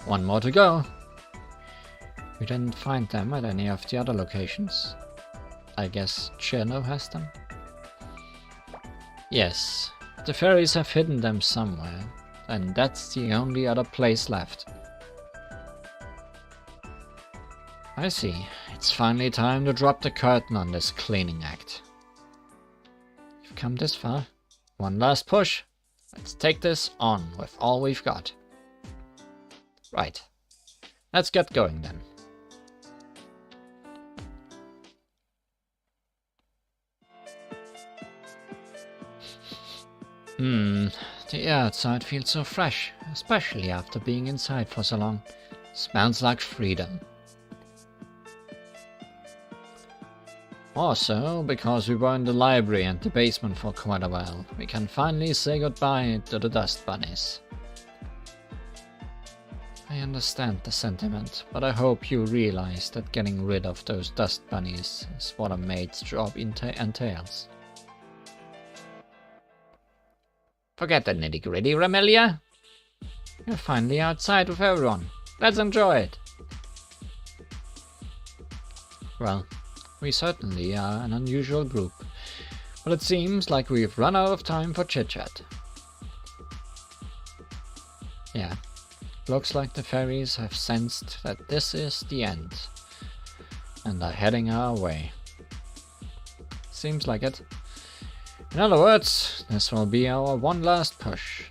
One more to go. We didn't find them at any of the other locations. I guess Cherno has them? Yes, the fairies have hidden them somewhere, and that's the only other place left. I see. It's finally time to drop the curtain on this cleaning act. You've come this far. One last push. Let's take this on with all we've got. Right. Let's get going then. The air outside feels so fresh, especially after being inside for so long. Smells like freedom. Also, because we were in the library and the basement for quite a while, we can finally say goodbye to the dust bunnies. I understand the sentiment, but I hope you realize that getting rid of those dust bunnies is what a maid's job entails. Forget the nitty-gritty, Ramelia. You're finally outside with everyone. Let's enjoy it. Well, we certainly are an unusual group, but it seems like we've run out of time for chit-chat. Yeah, looks like the fairies have sensed that this is the end, and are heading our way. Seems like it. In other words, this will be our one last push.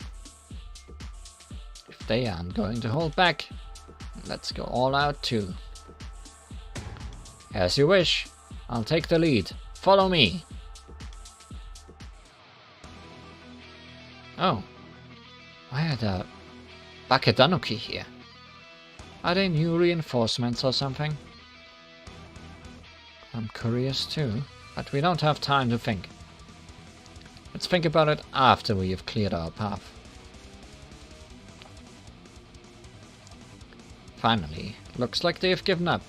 If they aren't going to hold back, let's go all out too. As you wish. I'll take the lead. Follow me. Oh. Why are the Bakedanuki here? Are they new reinforcements or something? I'm curious too, but we don't have time to think. Let's think about it after we have cleared our path. Finally, looks like they've given up.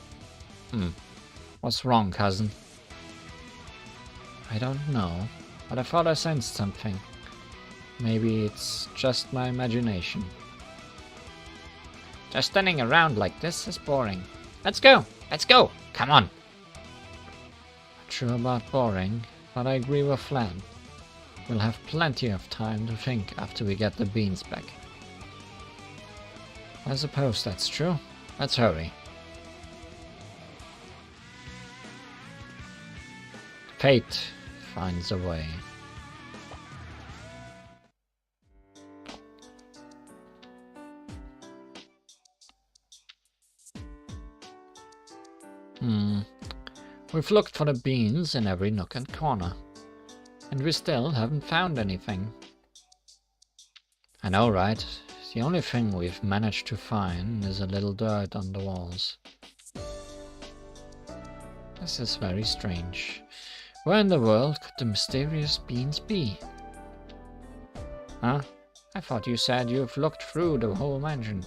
What's wrong, cousin? I don't know, but I thought I sensed something. Maybe it's just my imagination. Just standing around like this is boring. Let's go! Let's go! Come on! Not sure about boring, but I agree with Flan. We'll have plenty of time to think after we get the beans back. I suppose that's true. Let's hurry. Fate finds a way. We've looked for the beans in every nook and corner, and we still haven't found anything. I know, right? The only thing we've managed to find is a little dirt on the walls. This is very strange. Where in the world could the mysterious beans be? Huh? I thought you said you've looked through the whole mansion.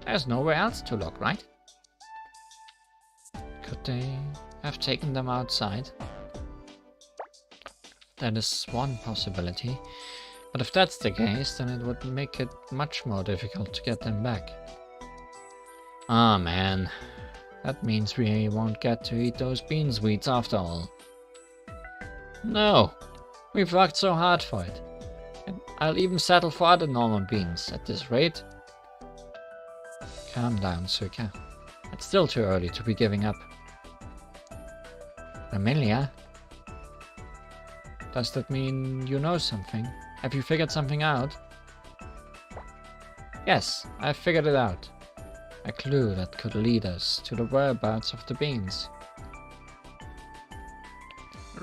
There's nowhere else to look, right? Could they have taken them outside? That is one possibility. But if that's the case, then it would make it much more difficult to get them back. Ah, man. That means we won't get to eat those bean sweets after all. No! We've worked so hard for it. And I'll even settle for other normal beans at this rate. Calm down, Suka. It's still too early to be giving up. Amelia? Does that mean you know something? Have you figured something out? Yes, I figured it out. A clue that could lead us to the whereabouts of the beans.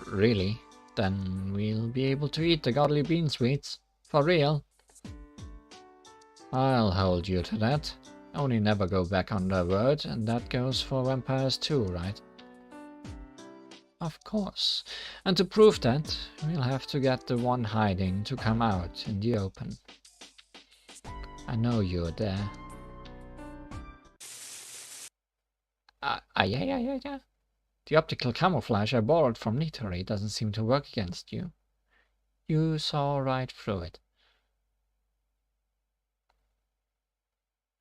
Really? Then we'll be able to eat the godly bean sweets. For real. I'll hold you to that. Only never go back on their word, and that goes for vampires too, right? Of course. And to prove that, we'll have to get the one hiding to come out in the open. I know you're there. Yeah. The optical camouflage I borrowed from Nitori doesn't seem to work against you. You saw right through it.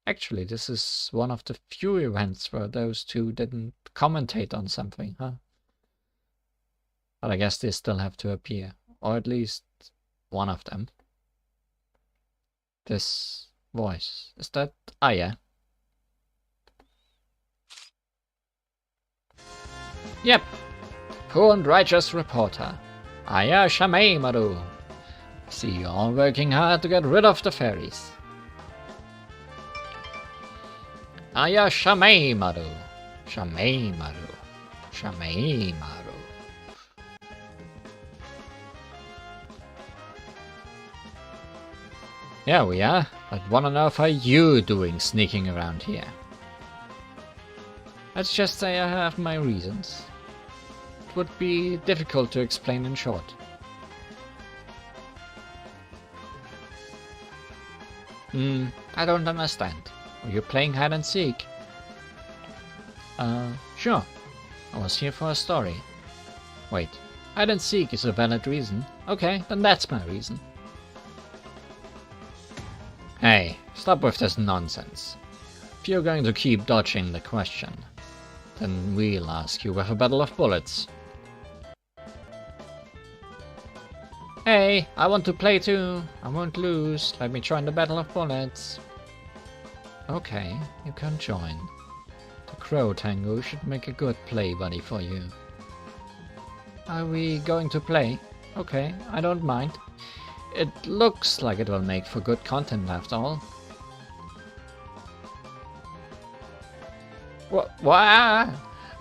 Actually, this is one of the few events where those two didn't commentate on something, huh? But I guess they still have to appear. Or at least one of them. This voice. Is that Aya? Yep. Poor and righteous reporter. Aya Shameimaru. See you all working hard to get rid of the fairies. Aya Shameimaru. Shameimaru. Shameimaru. Yeah, we are. But what on earth are you doing sneaking around here? Let's just say I have my reasons. It would be difficult to explain in short. I don't understand. Were you playing hide and seek? Sure. I was here for a story. Wait, hide and seek is a valid reason. Okay, then that's my reason. Hey, stop with this nonsense. If you're going to keep dodging the question, then we'll ask you with a battle of bullets. Hey, I want to play too. I won't lose. Let me join the battle of bullets. Okay, you can join. The Crow Tango should make a good play buddy for you. Are we going to play? Okay, I don't mind. It looks like it will make for good content after all. What?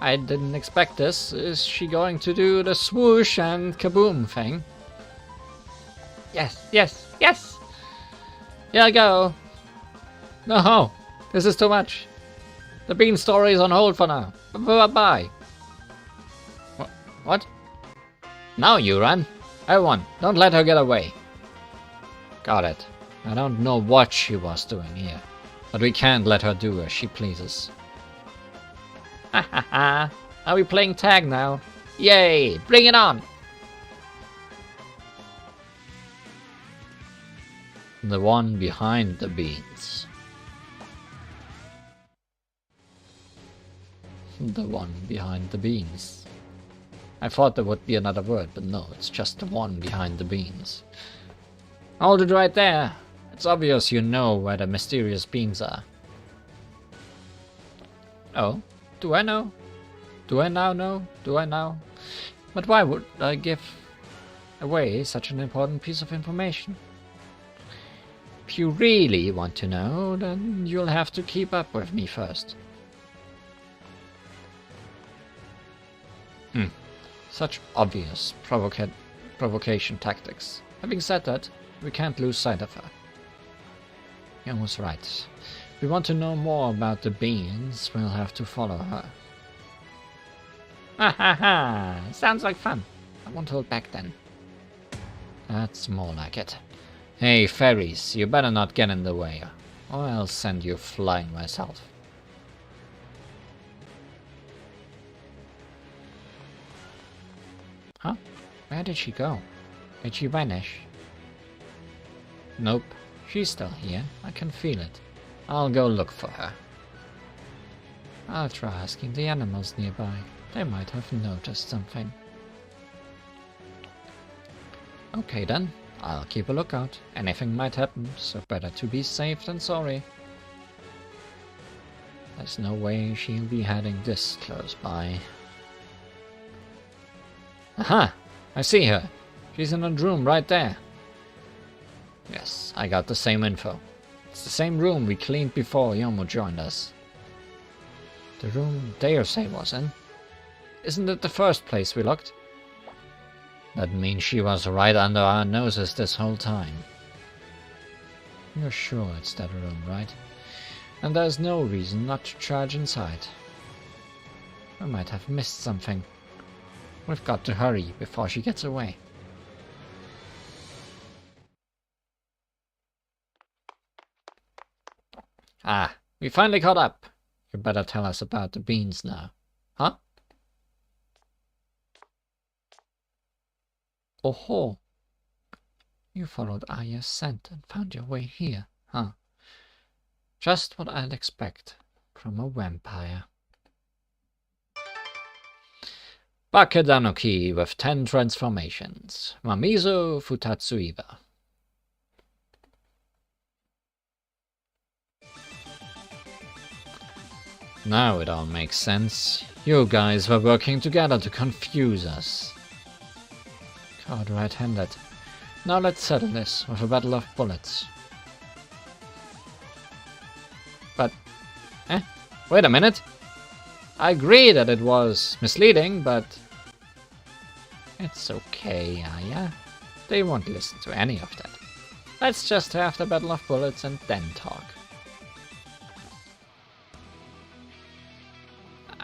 I didn't expect this. Is she going to do the swoosh and kaboom thing? Yes! Here I go! No! This is too much! The bean story is on hold for now. Bye-bye! What? Now you run! Everyone, don't let her get away! Got it. I don't know what she was doing here, but we can't let her do as she pleases. Ha ha ha! Are we playing tag now? Yay! Bring it on! The one behind the beans. The one behind the beans. I thought there would be another word, but no, it's just the one behind the beans. Hold it right there. It's obvious you know where the mysterious beans are. Oh, do I know? Do I now know? Do I now? But why would I give away such an important piece of information? If you really want to know, then you'll have to keep up with me first. Such obvious provocation tactics. Having said that, we can't lose sight of her. He was right. If we want to know more about the beans, we'll have to follow her. Ha ha ha! Sounds like fun. I won't hold back then. That's more like it. Hey, fairies, you better not get in the way, or I'll send you flying myself. Huh? Where did she go? Did she vanish? Nope, she's still here. I can feel it. I'll go look for her. I'll try asking the animals nearby. They might have noticed something. Okay then, I'll keep a lookout. Anything might happen, so better to be safe than sorry. There's no way she'll be heading this close by. Aha! I see her. She's in a room right there. Yes, I got the same info. It's the same room we cleaned before Yomo joined us. The room Deosei was in. Isn't it the first place we looked? That means she was right under our noses this whole time. You're sure it's that room, right? And there's no reason not to charge inside. We might have missed something. We've got to hurry before she gets away. Ah, we finally caught up. You better tell us about the beans now. Huh? Oh-ho. You followed Aya's scent and found your way here, huh? Just what I'd expect from a vampire. Bakedanoki with 10 transformations. Mamizo Futatsuiba. Now it all makes sense. You guys were working together to confuse us. Caught red-handed. Now let's settle this with a battle of bullets. But... wait a minute! I agree that it was misleading, but... It's okay, Aya. They won't listen to any of that. Let's just have the battle of bullets and then talk.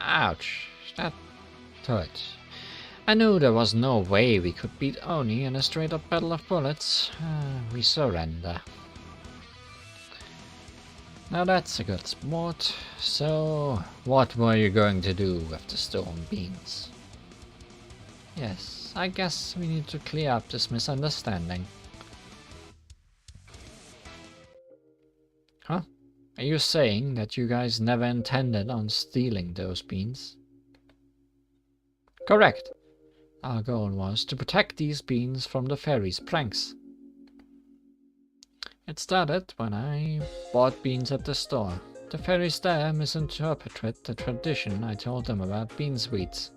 Ouch, that hurt. I knew there was no way we could beat Oni in a straight-up battle of bullets. We surrender. Now that's a good sport. So, what were you going to do with the stone beans? Yes, I guess we need to clear up this misunderstanding. Huh? Are you saying that you guys never intended on stealing those beans? Correct. Our goal was to protect these beans from the fairies' pranks. It started when I bought beans at the store. The fairies there misinterpreted the tradition I told them about bean sweets.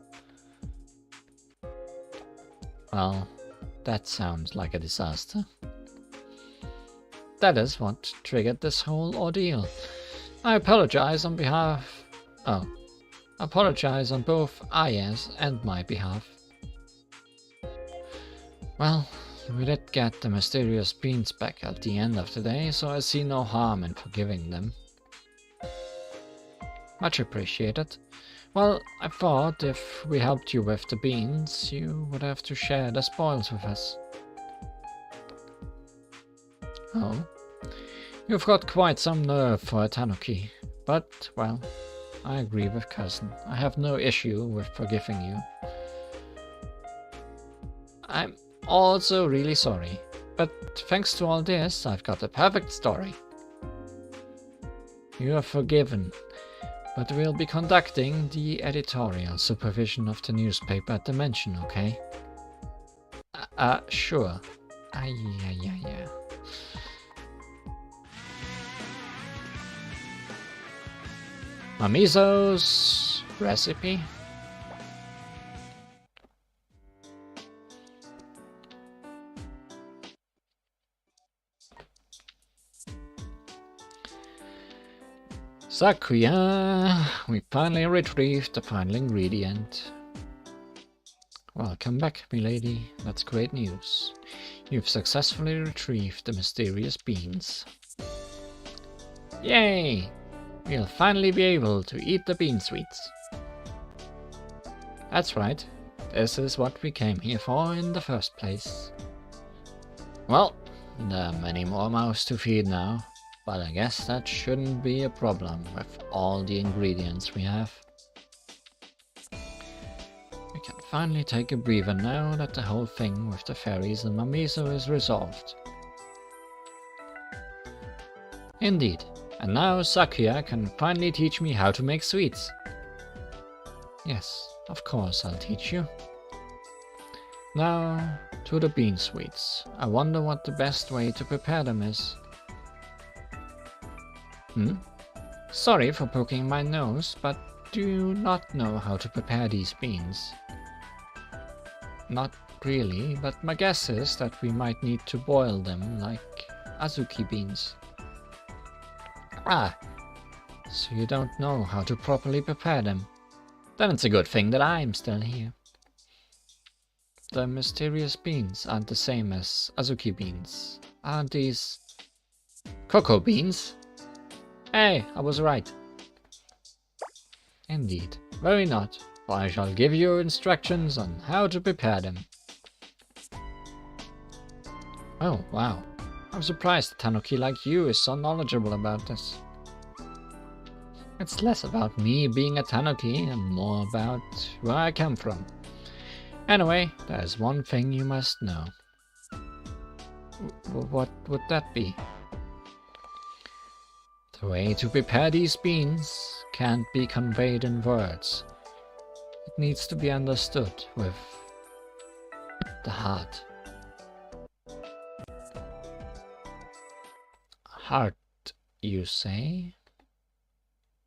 Well, that sounds like a disaster. That is what triggered this whole ordeal. I apologize on behalf... apologize on both Aya's and my behalf. Well, we did get the mysterious beans back at the end of the day, so I see no harm in forgiving them. Much appreciated. Well, I thought if we helped you with the beans, you would have to share the spoils with us. Oh, you've got quite some nerve for a tanuki, but, well, I agree with Cousin. I have no issue with forgiving you. I'm also really sorry, but thanks to all this, I've got a perfect story. You are forgiven, but we'll be conducting the editorial supervision of the newspaper at the mansion, okay? Sure. Yeah. Mamizo's recipe. Sakuya, we finally retrieved the final ingredient. Welcome back, milady. That's great news. You've successfully retrieved the mysterious beans. Yay! We'll finally be able to eat the bean sweets. That's right. This is what we came here for in the first place. Well, there are many more mouths to feed now, but I guess that shouldn't be a problem with all the ingredients we have. We can finally take a breather now that the whole thing with the fairies and Mamizo is resolved. Indeed. And now Sakuya can finally teach me how to make sweets. Yes, of course I'll teach you. Now, to the bean sweets. I wonder what the best way to prepare them is. Sorry for poking my nose, but do you not know how to prepare these beans? Not really, but my guess is that we might need to boil them like azuki beans. Ah, so you don't know how to properly prepare them. Then it's a good thing that I'm still here. The mysterious beans aren't the same as Azuki beans. Aren't these cocoa beans? Hey, I was right. Indeed, very not, for I shall give you instructions on how to prepare them. Oh, wow. I'm surprised a tanuki like you is so knowledgeable about this. It's less about me being a tanuki and more about where I come from. Anyway, there's one thing you must know. What would that be? The way to prepare these beans can't be conveyed in words. It needs to be understood with the heart. Heart, you say?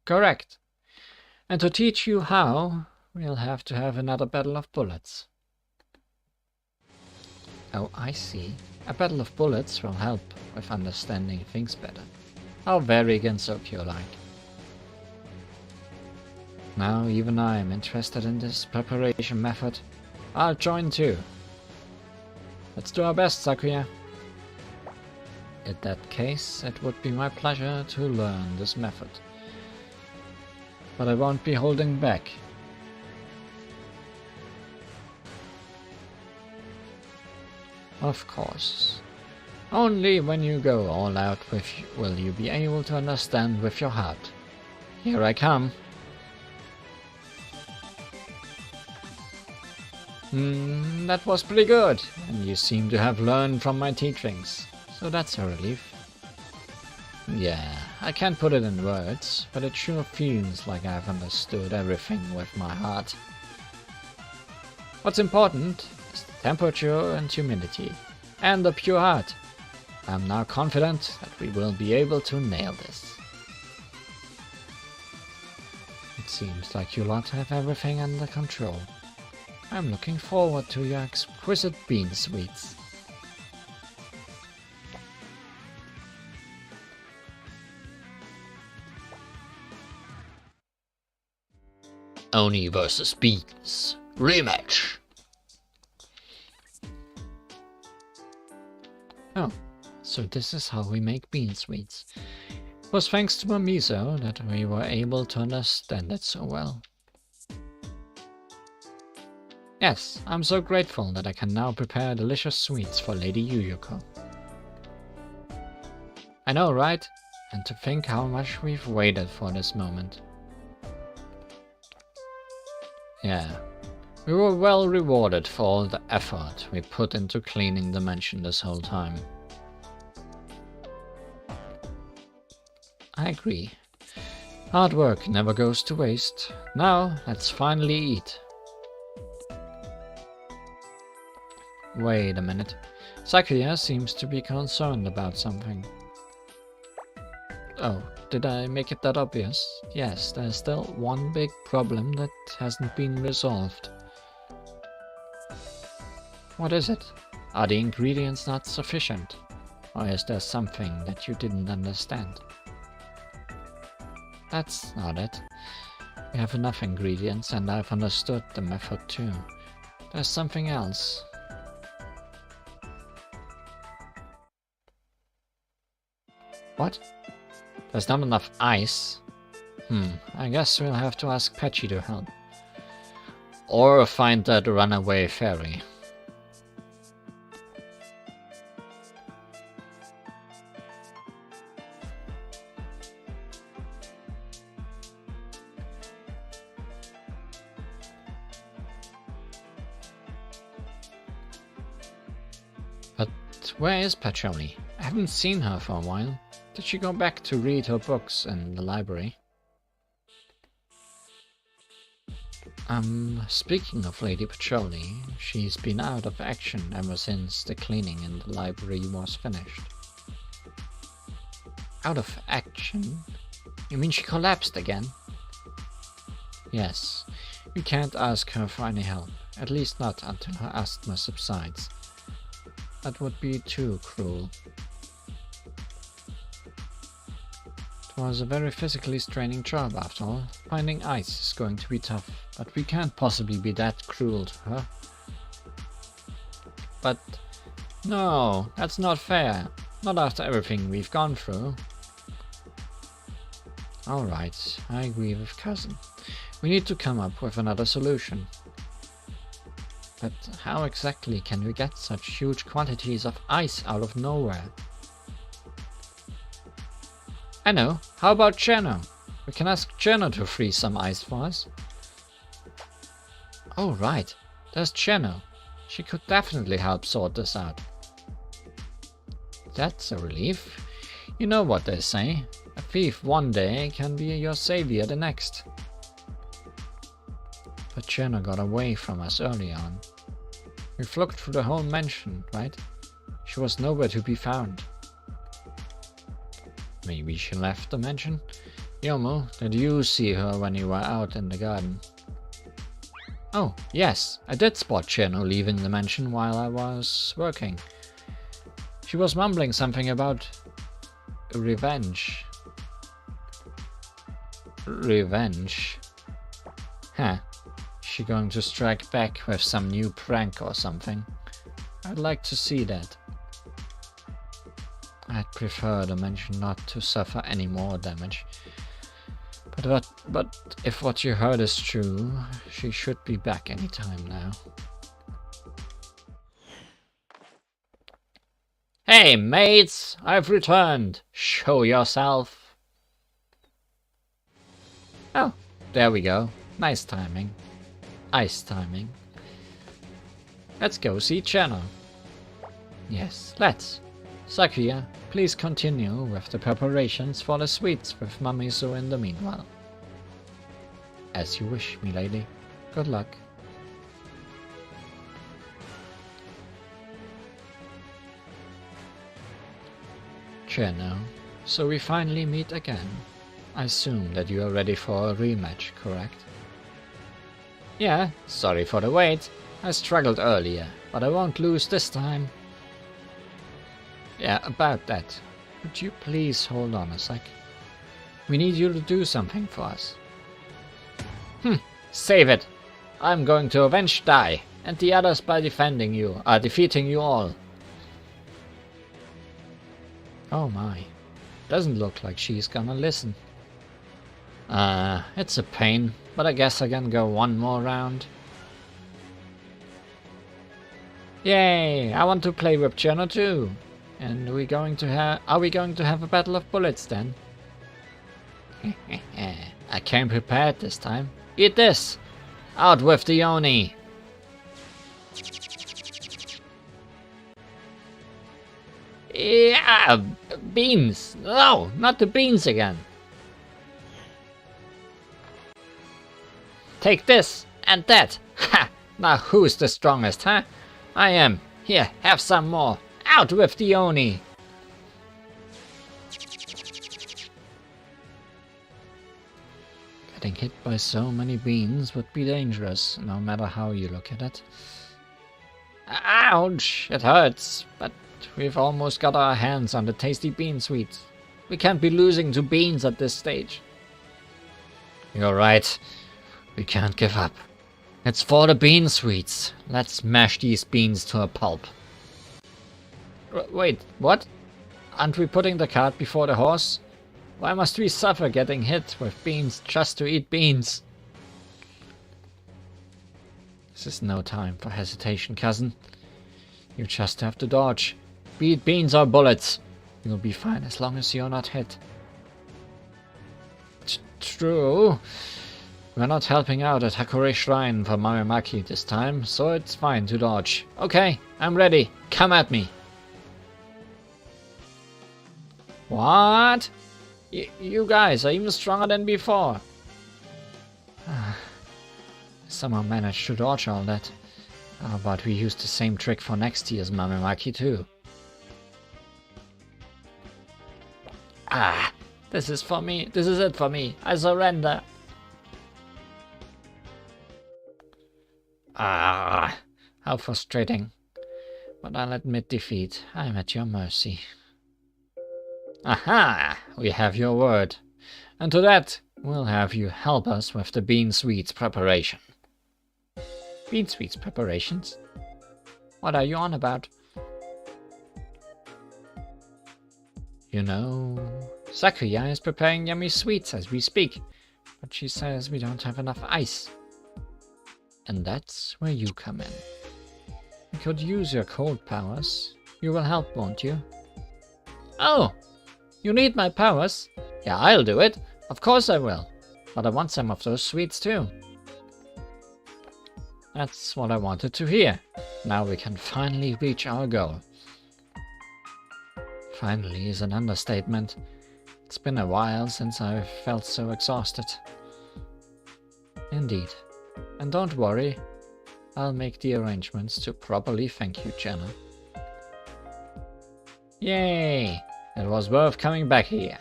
Correct. And to teach you how, we'll have to have another battle of bullets. Oh, I see. A battle of bullets will help with understanding things better. How very Gensokyo-like. Now even I am interested in this preparation method. I'll join too. Let's do our best, Sakuya. In that case, it would be my pleasure to learn this method. But I won't be holding back. Of course. Only when you go all out will you be able to understand with your heart. Here I come. That was pretty good, and you seem to have learned from my teachings, so that's a relief. Yeah, I can't put it in words, but it sure feels like I've understood everything with my heart. What's important is the temperature and humidity, and the pure heart. I'm now confident that we will be able to nail this. It seems like you lot have everything under control. I'm looking forward to your exquisite bean sweets. Oni versus Beans. Rematch! Oh, so this is how we make bean sweets. It was thanks to Mamizo that we were able to understand it so well. Yes, I'm so grateful that I can now prepare delicious sweets for Lady Yuyuko. I know, right? And to think how much we've waited for this moment. Yeah, we were well rewarded for all the effort we put into cleaning the mansion this whole time. I agree. Hard work never goes to waste. Now, let's finally eat. Wait a minute. Sakuya seems to be concerned about something. Oh, did I make it that obvious? Yes, there's still one big problem that hasn't been resolved. What is it? Are the ingredients not sufficient? Or is there something that you didn't understand? That's not it. We have enough ingredients and I've understood the method too. There's something else. What? There's not enough ice? I guess we'll have to ask Patchy to help. Or find that runaway fairy. But where is Patchoni? I haven't seen her for a while. Did she go back to read her books in the library? Speaking of Lady Patchouli, she's been out of action ever since the cleaning in the library was finished. Out of action? You mean she collapsed again? Yes, we can't ask her for any help, at least not until her asthma subsides. That would be too cruel. It was a very physically straining job after all. Finding ice is going to be tough, but we can't possibly be that cruel to her. But no, that's not fair. Not after everything we've gone through. Alright, I agree with Cousin. We need to come up with another solution. But how exactly can we get such huge quantities of ice out of nowhere? I know, how about Cheno? We can ask Cheno to freeze some ice for us. Oh right, there's Cheno. She could definitely help sort this out. That's a relief. You know what they say, a thief one day can be your savior the next. But Cheno got away from us early on. We've looked through the whole mansion, right? She was nowhere to be found. Maybe she left the mansion? Yomo, did you see her when you were out in the garden? Oh, yes, I did spot Cheno leaving the mansion while I was working. She was mumbling something about revenge. Revenge? Huh. Is she going to strike back with some new prank or something? I'd like to see that. I'd prefer the mansion not to suffer any more damage. But if what you heard is true, she should be back any time now. Hey mates, I've returned. Show yourself. Oh, there we go. Nice timing. Ice timing. Let's go see Cheno. Yes, let's. Sakuya, please continue with the preparations for the sweets with Mamizu in the meanwhile. As you wish, milady. Good luck. Cheno, so we finally meet again. I assume that you are ready for a rematch, correct? Yeah, sorry for the wait. I struggled earlier, but I won't lose this time. Yeah, about that. Could you please hold on a sec? We need you to do something for us. Save it! I'm going to avenge Dai, and the others by defeating you all. Oh my. Doesn't look like she's gonna listen. It's a pain, but I guess I can go one more round. Yay! I want to play with Cheno too. And are we going to have a battle of bullets then? I came prepared this time. Eat this! Out with the Oni! Yeah! Beans! No! Not the beans again! Take this! And that! Ha! Now who's the strongest, huh? I am! Here, have some more! Out with the Oni! Getting hit by so many beans would be dangerous, no matter how you look at it. Ouch! It hurts, but we've almost got our hands on the tasty bean sweets. We can't be losing to beans at this stage. You're right. We can't give up. It's for the bean sweets. Let's mash these beans to a pulp. Wait, what? Aren't we putting the cart before the horse? Why must we suffer getting hit with beans just to eat beans? This is no time for hesitation, cousin. You just have to dodge. Be it beans or bullets. You'll be fine as long as you're not hit. True. We're not helping out at Hakure Shrine for Marimaki this time, so it's fine to dodge. Okay, I'm ready. Come at me. What? You guys are even stronger than before. Somehow managed to dodge all that. How about we use the same trick for next year's Marimaki too? This is for me. This is it for me. I surrender. How frustrating. But I'll admit defeat. I'm at your mercy. Aha! We have your word. And to that, we'll have you help us with the bean sweets preparation. Bean sweets preparations? What are you on about? You know, Sakuya is preparing yummy sweets as we speak, but she says we don't have enough ice. And that's where you come in. You could use your cold powers. You will help, won't you? Oh! You need my powers? Yeah, I'll do it. Of course I will. But I want some of those sweets too. That's what I wanted to hear. Now we can finally reach our goal. Finally is an understatement. It's been a while since I've felt so exhausted. Indeed. And don't worry, I'll make the arrangements to properly thank you, Jenna. Yay! It was worth coming back here.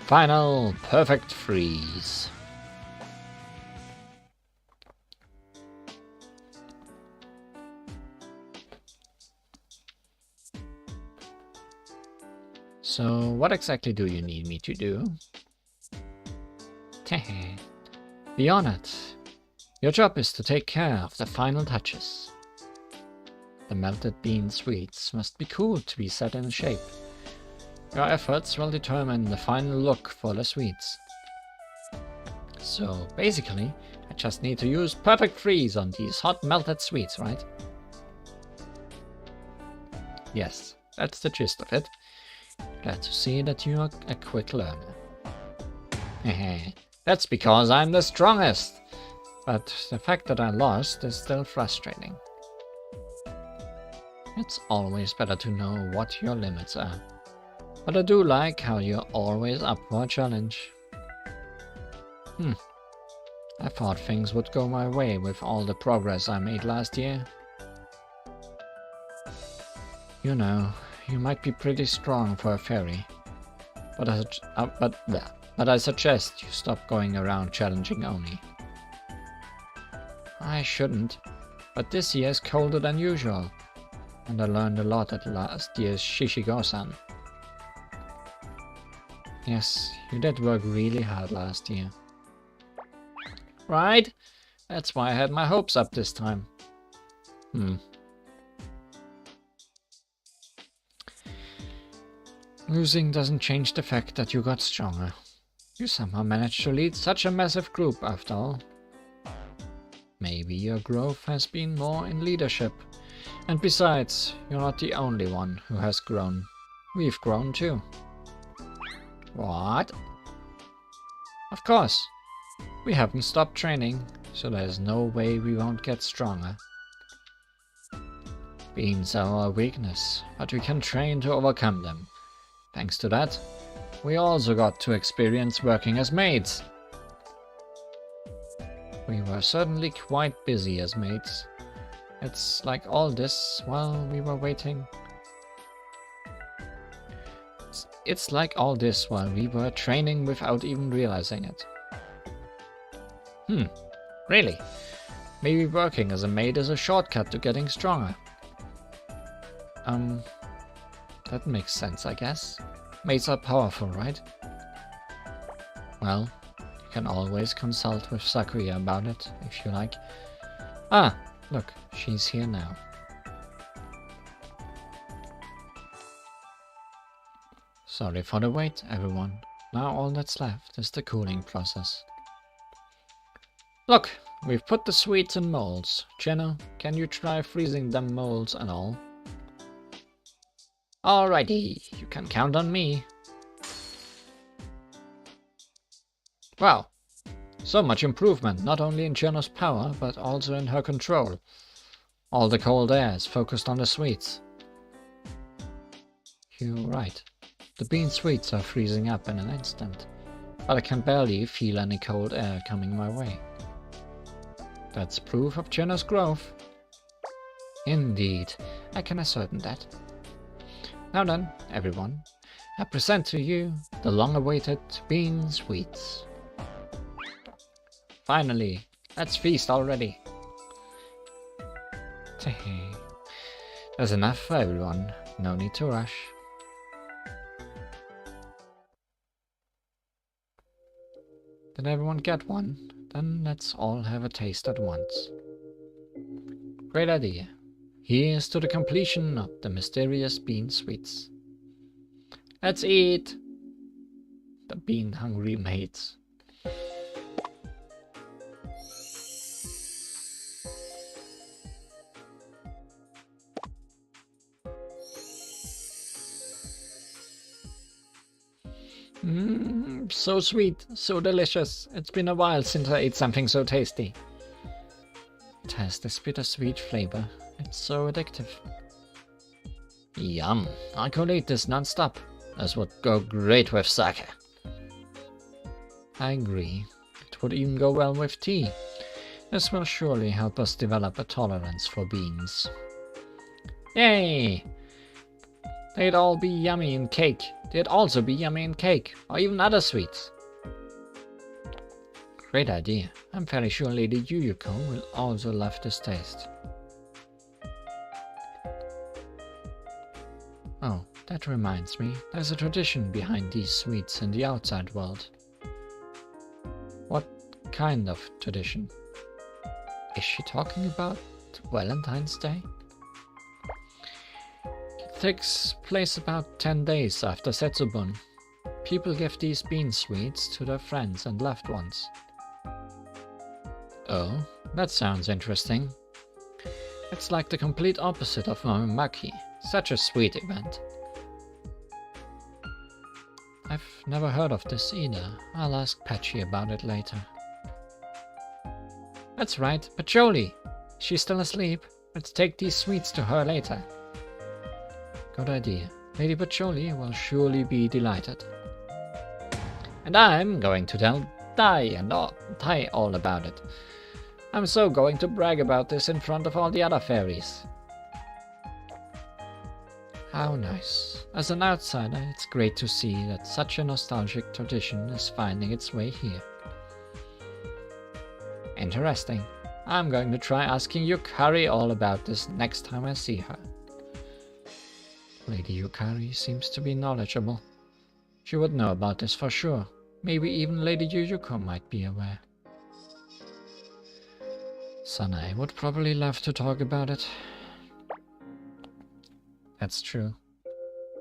Final perfect freeze. So, what exactly do you need me to do? Be on it. Your job is to take care of the final touches. The melted bean sweets must be cooled to be set in shape. Your efforts will determine the final look for the sweets. So, basically, I just need to use perfect freeze on these hot melted sweets, right? Yes, that's the gist of it. Glad to see that you are a quick learner. That's because I'm the strongest. But the fact that I lost is still frustrating. It's always better to know what your limits are. But I do like how you're always up for a challenge. I thought things would go my way with all the progress I made last year. You know, you might be pretty strong for a fairy. But I suggest you stop going around challenging Oni. I shouldn't, but this year is colder than usual, and I learned a lot at last year's Shishigo-san. Yes, you did work really hard last year. Right? That's why I had my hopes up this time. Losing doesn't change the fact that you got stronger. You somehow managed to lead such a massive group after all. Maybe your growth has been more in leadership. And besides, you're not the only one who has grown. We've grown too. What? Of course. We haven't stopped training, so there's no way we won't get stronger. Beans are our weakness, but we can train to overcome them. Thanks to that, we also got to experience working as maids. We were certainly quite busy as maids. It's like all this while we were waiting. It's like all this while we were training without even realizing it. Really? Maybe working as a maid is a shortcut to getting stronger. That makes sense, I guess. Maids are powerful, right? Well, you can always consult with Sakuya about it, if you like. Ah, look, she's here now. Sorry for the wait, everyone. Now all that's left is the cooling process. Look, we've put the sweets in molds. Jenna, can you try freezing them molds and all? Alrighty, you can count on me. Wow, so much improvement, not only in Jenna's power, but also in her control. All the cold air is focused on the sweets. You're right. The bean sweets are freezing up in an instant, but I can barely feel any cold air coming my way. That's proof of Jenna's growth. Indeed, I can ascertain that. Now then, everyone, I present to you the long-awaited bean sweets. Finally, let's feast already. There's enough for everyone, no need to rush. Did everyone get one? Then let's all have a taste at once. Great idea. Here's to the completion of the mysterious bean sweets. Let's eat! The bean-hungry maids. So sweet, so delicious. It's been a while since I ate something so tasty. It has this bittersweet flavor. It's so addictive. Yum! I could eat this non-stop. This would go great with sake. I agree. It would even go well with tea. This will surely help us develop a tolerance for beans. Yay! They'd all be yummy in cake. They'd also be yummy in cake, or even other sweets. Great idea. I'm fairly sure Lady Yuyuko will also love this taste. Oh, that reminds me. There's a tradition behind these sweets in the outside world. What kind of tradition? Is she talking about Valentine's Day? It takes place about 10 days after Setsubun. People give these bean sweets to their friends and loved ones. Oh, that sounds interesting. It's like the complete opposite of Mamaki. Such a sweet event. I've never heard of this either. I'll ask Patchy about it later. That's right, Pacholi! She's still asleep. Let's take these sweets to her later. Good idea. Lady Pacholi will surely be delighted. And I'm going to tell Tai all about it. I'm so going to brag about this in front of all the other fairies. How nice. As an outsider, it's great to see that such a nostalgic tradition is finding its way here. Interesting. I'm going to try asking Yukari all about this next time I see her. Lady Yukari seems to be knowledgeable. She would know about this for sure. Maybe even Lady Yuyuko might be aware. Sanae would probably love to talk about it. That's true.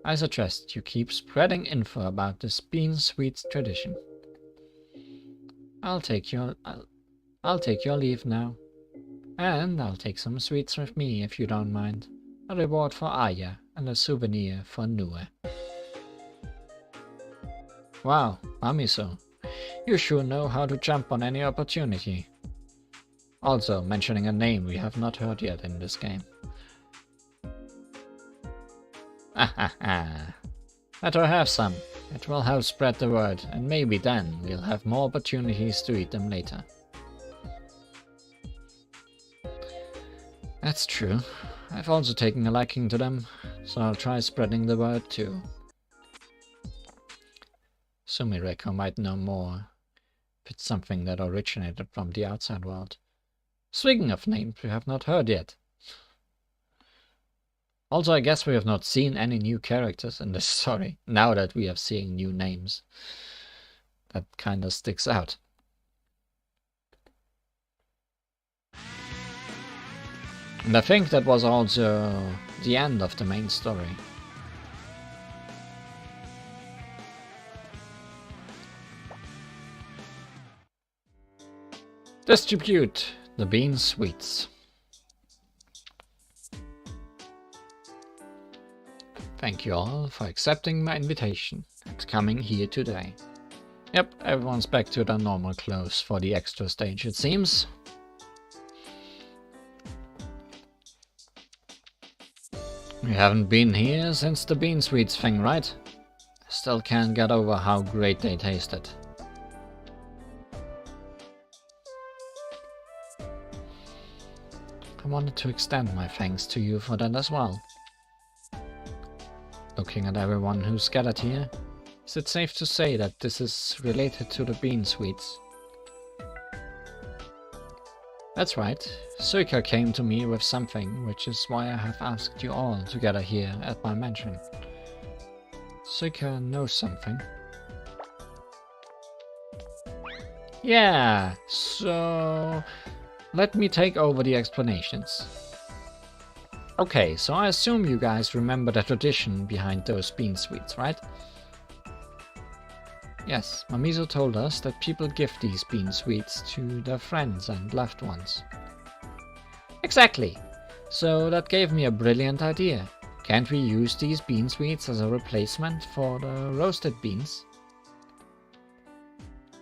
I suggest you keep spreading info about this bean sweets tradition. I'll take your leave now. And I'll take some sweets with me if you don't mind. A reward for Aya and a souvenir for Nue. Wow, Mamiso. You sure know how to jump on any opportunity. Also mentioning a name we have not heard yet in this game. Let her have some. It will help spread the word, and maybe then we'll have more opportunities to eat them later. That's true. I've also taken a liking to them, so I'll try spreading the word too. Sumireko might know more if it's something that originated from the outside world. Speaking of names we have not heard yet. Also, I guess we have not seen any new characters in this story, now that we are seeing new names. That kinda sticks out. And I think that was also the end of the main story. Distribute the bean sweets. Thank you all for accepting my invitation and coming here today. Yep, everyone's back to their normal clothes for the extra stage, it seems. We haven't been here since the bean sweets thing, right? I still can't get over how great they tasted. I wanted to extend my thanks to you for that as well. Looking at everyone who's gathered here, is it safe to say that this is related to the bean sweets? That's right. Suika came to me with something, which is why I have asked you all to gather here at my mansion. Suika knows something. Yeah, so let me take over the explanations. Okay, so I assume you guys remember the tradition behind those bean sweets, right? Yes, Mamizo told us that people give these bean sweets to their friends and loved ones. Exactly! So that gave me a brilliant idea. Can't we use these bean sweets as a replacement for the roasted beans?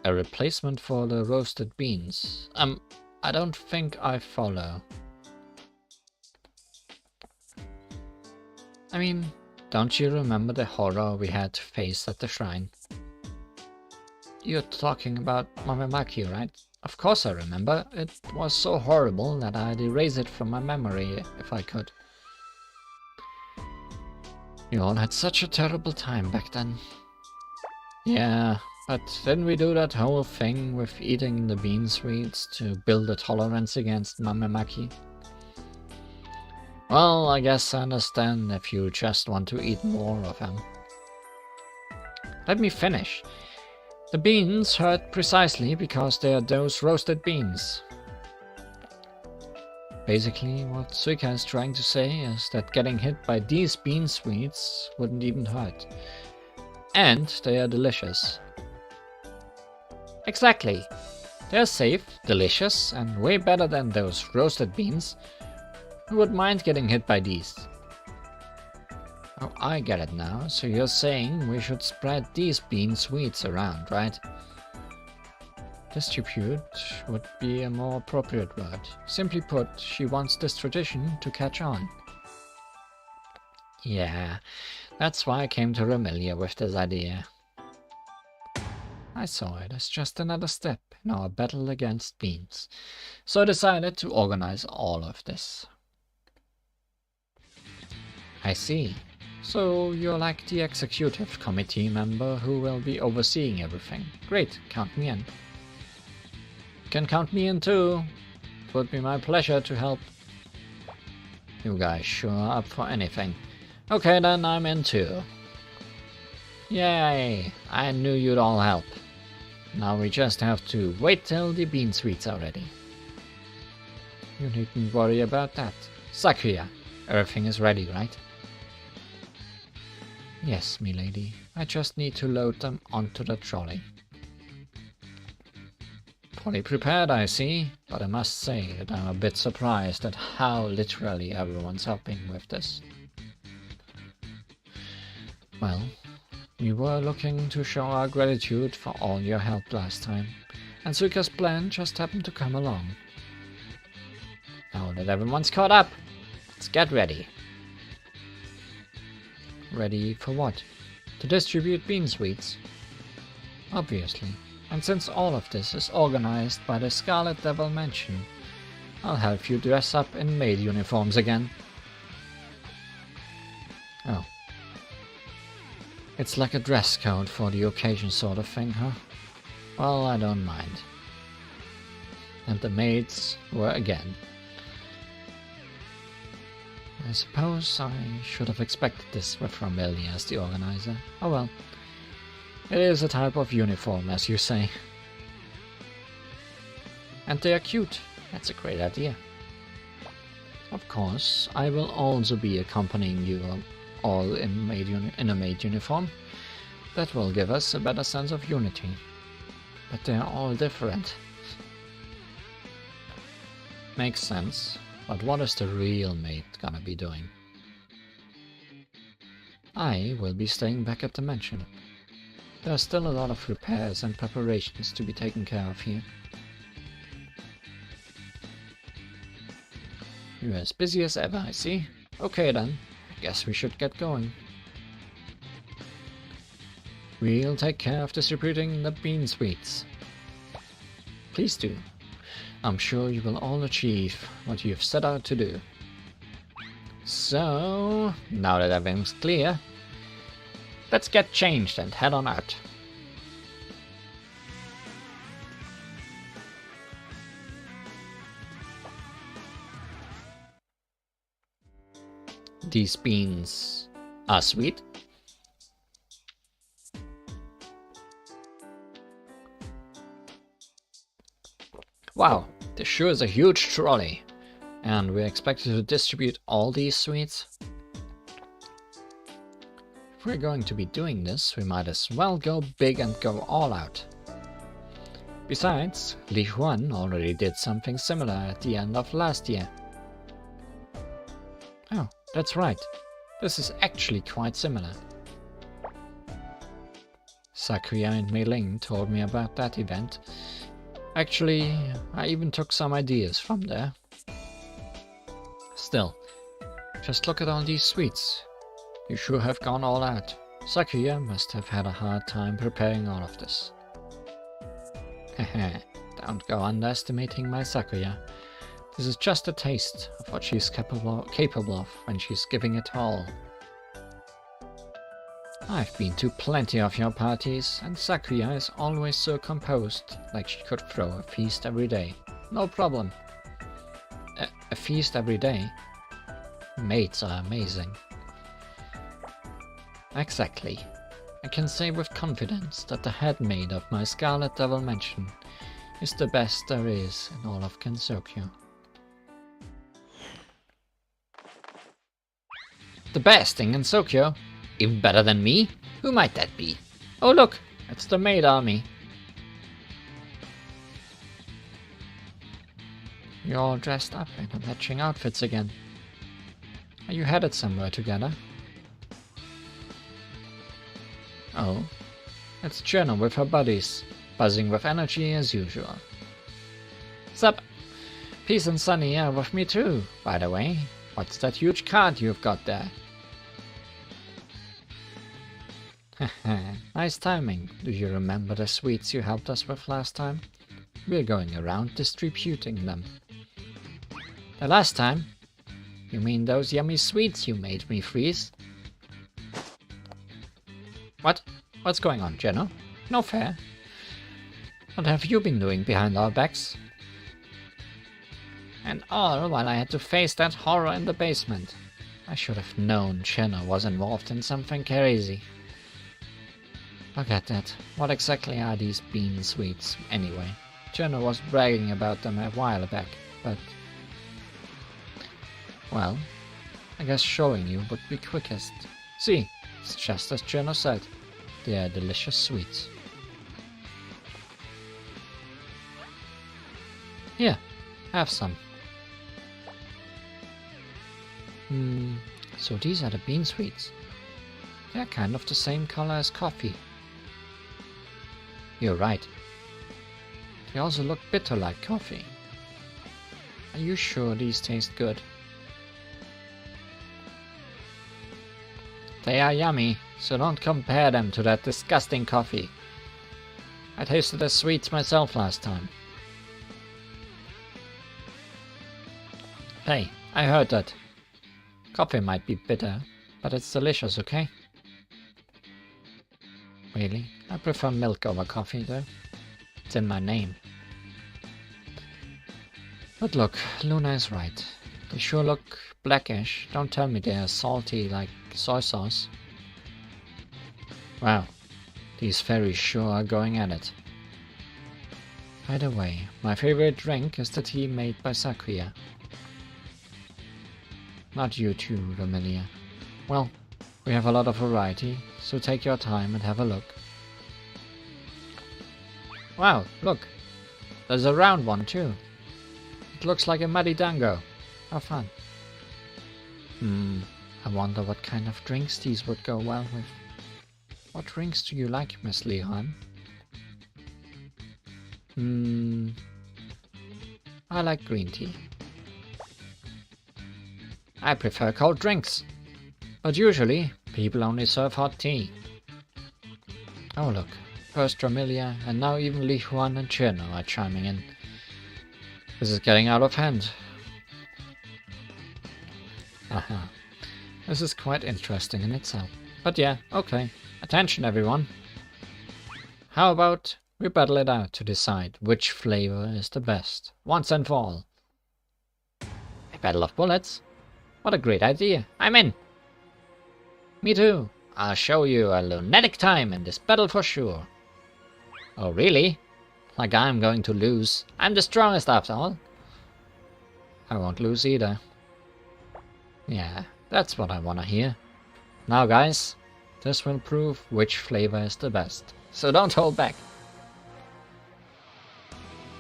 A replacement for the roasted beans? I don't think I follow. I mean, don't you remember the horror we had to face at the shrine? You're talking about Mamemaki, right? Of course I remember. It was so horrible that I'd erase it from my memory if I could. You all had such a terrible time back then. Yeah, but didn't we do that whole thing with eating the bean sweets to build a tolerance against Mamemaki? Well, I guess I understand if you just want to eat more of them. Let me finish. The beans hurt precisely because they are those roasted beans. Basically, what Suika is trying to say is that getting hit by these bean sweets wouldn't even hurt. And they are delicious. Exactly. They're safe, delicious, and way better than those roasted beans. Who would mind getting hit by these? Oh, I get it now. So you're saying we should spread these bean sweets around, right? Distribute would be a more appropriate word. Simply put, she wants this tradition to catch on. Yeah, that's why I came to Remilia with this idea. I saw it as just another step in our battle against beans, so I decided to organize all of this. I see. So you're like the executive committee member who will be overseeing everything. Great, count me in. You can count me in too. It would be my pleasure to help. You guys sure are up for anything. Okay, then I'm in too. Yay! I knew you'd all help. Now we just have to wait till the bean sweets are ready. You needn't worry about that. Sakuya, everything is ready, right? Yes, milady. I just need to load them onto the trolley. Fully prepared, I see, but I must say that I'm a bit surprised at how literally everyone's helping with this. Well, we were looking to show our gratitude for all your help last time, and Suika's plan just happened to come along. Now that everyone's caught up, let's get ready. Ready for what? To distribute bean sweets? Obviously. And since all of this is organized by the Scarlet Devil Mansion, I'll help you dress up in maid uniforms again. Oh. It's like a dress code for the occasion sort of thing, huh? Well, I don't mind. And the maids were again. I suppose I should have expected this with Remilia as the organizer. Oh well. It is a type of uniform, as you say. And they are cute. That's a great idea. Of course, I will also be accompanying you all in a maid uniform. That will give us a better sense of unity. But they are all different. Makes sense. But what is the real maid gonna be doing? I will be staying back at the mansion. There are still a lot of repairs and preparations to be taken care of here. You're as busy as ever, I see. Okay then, I guess we should get going. We'll take care of distributing the bean sweets. Please do. I'm sure you will all achieve what you've set out to do. So, now that everything's clear, let's get changed and head on out. these beans are sweet. Wow, this sure is a huge trolley. And we're expected to distribute all these sweets. If we're going to be doing this, we might as well go big and go all out. Besides, Li Huan already did something similar at the end of last year. Oh, that's right. This is actually quite similar. Sakuya and Mei Ling told me about that event. Actually, I even took some ideas from there. Still, just look at all these sweets. You sure have gone all out. Sakuya must have had a hard time preparing all of this. Hehe, don't go underestimating my Sakuya. This is just a taste of what she's capable of when she's giving it all. I've been to plenty of your parties, and Sakuya is always so composed, like she could throw a feast every day. No problem. A feast every day? Maids are amazing. Exactly. I can say with confidence that the head maid of my Scarlet Devil Mansion is the best there is in all of Kensokyo. The best in Kensokyo? Even better than me? Who might that be? Oh look, it's the maid army. You're all dressed up in matching outfits again. Are you headed somewhere together? Oh, it's Jenna with her buddies, buzzing with energy as usual. Sup? Peace and Sunny are with me too, by the way. What's that huge card you've got there? Haha, nice timing. Do you remember the sweets you helped us with last time? We're going around distributing them. The last time? You mean those yummy sweets you made me freeze? What? What's going on, Jenna? No fair. What have you been doing behind our backs? And all while I had to face that horror in the basement. I should have known Jenna was involved in something crazy. Look at that. What exactly are these bean sweets, anyway? Jenna was bragging about them a while back, but... well, I guess showing you would be quickest. See, it's just as Jenna said. They are delicious sweets. Here, have some. So these are the bean sweets. They're kind of the same color as coffee. You're right. They also look bitter like coffee. Are you sure these taste good? They are yummy, so don't compare them to that disgusting coffee. I tasted the sweets myself last time. Hey, I heard that. Coffee might be bitter, but it's delicious, okay? Really? I prefer milk over coffee though. It's in my name. But look, Luna is right. They sure look blackish. Don't tell me they are salty like soy sauce. Wow, these fairies sure are going at it. By the way, my favorite drink is the tea made by Sakuya. Not you too, Romelia. Well, we have a lot of variety, so take your time and have a look. Wow, look! There's a round one too. It looks like a muddy dango. How fun. I wonder what kind of drinks these would go well with. What drinks do you like, Miss Leon? I like green tea. I prefer cold drinks. But usually, people only serve hot tea. Oh look, first Romelia, and now even Li Huan and Cherno are chiming in. This is getting out of hand. Haha. This is quite interesting in itself. But yeah, okay. Attention everyone. How about we battle it out to decide which flavor is the best, once and for all. A battle of bullets? What a great idea. I'm in. Me too. I'll show you a lunatic time in this battle for sure. Oh, really? Like I'm going to lose. I'm the strongest after all. I won't lose either. Yeah, that's what I wanna hear. Now guys, this will prove which flavor is the best. So don't hold back.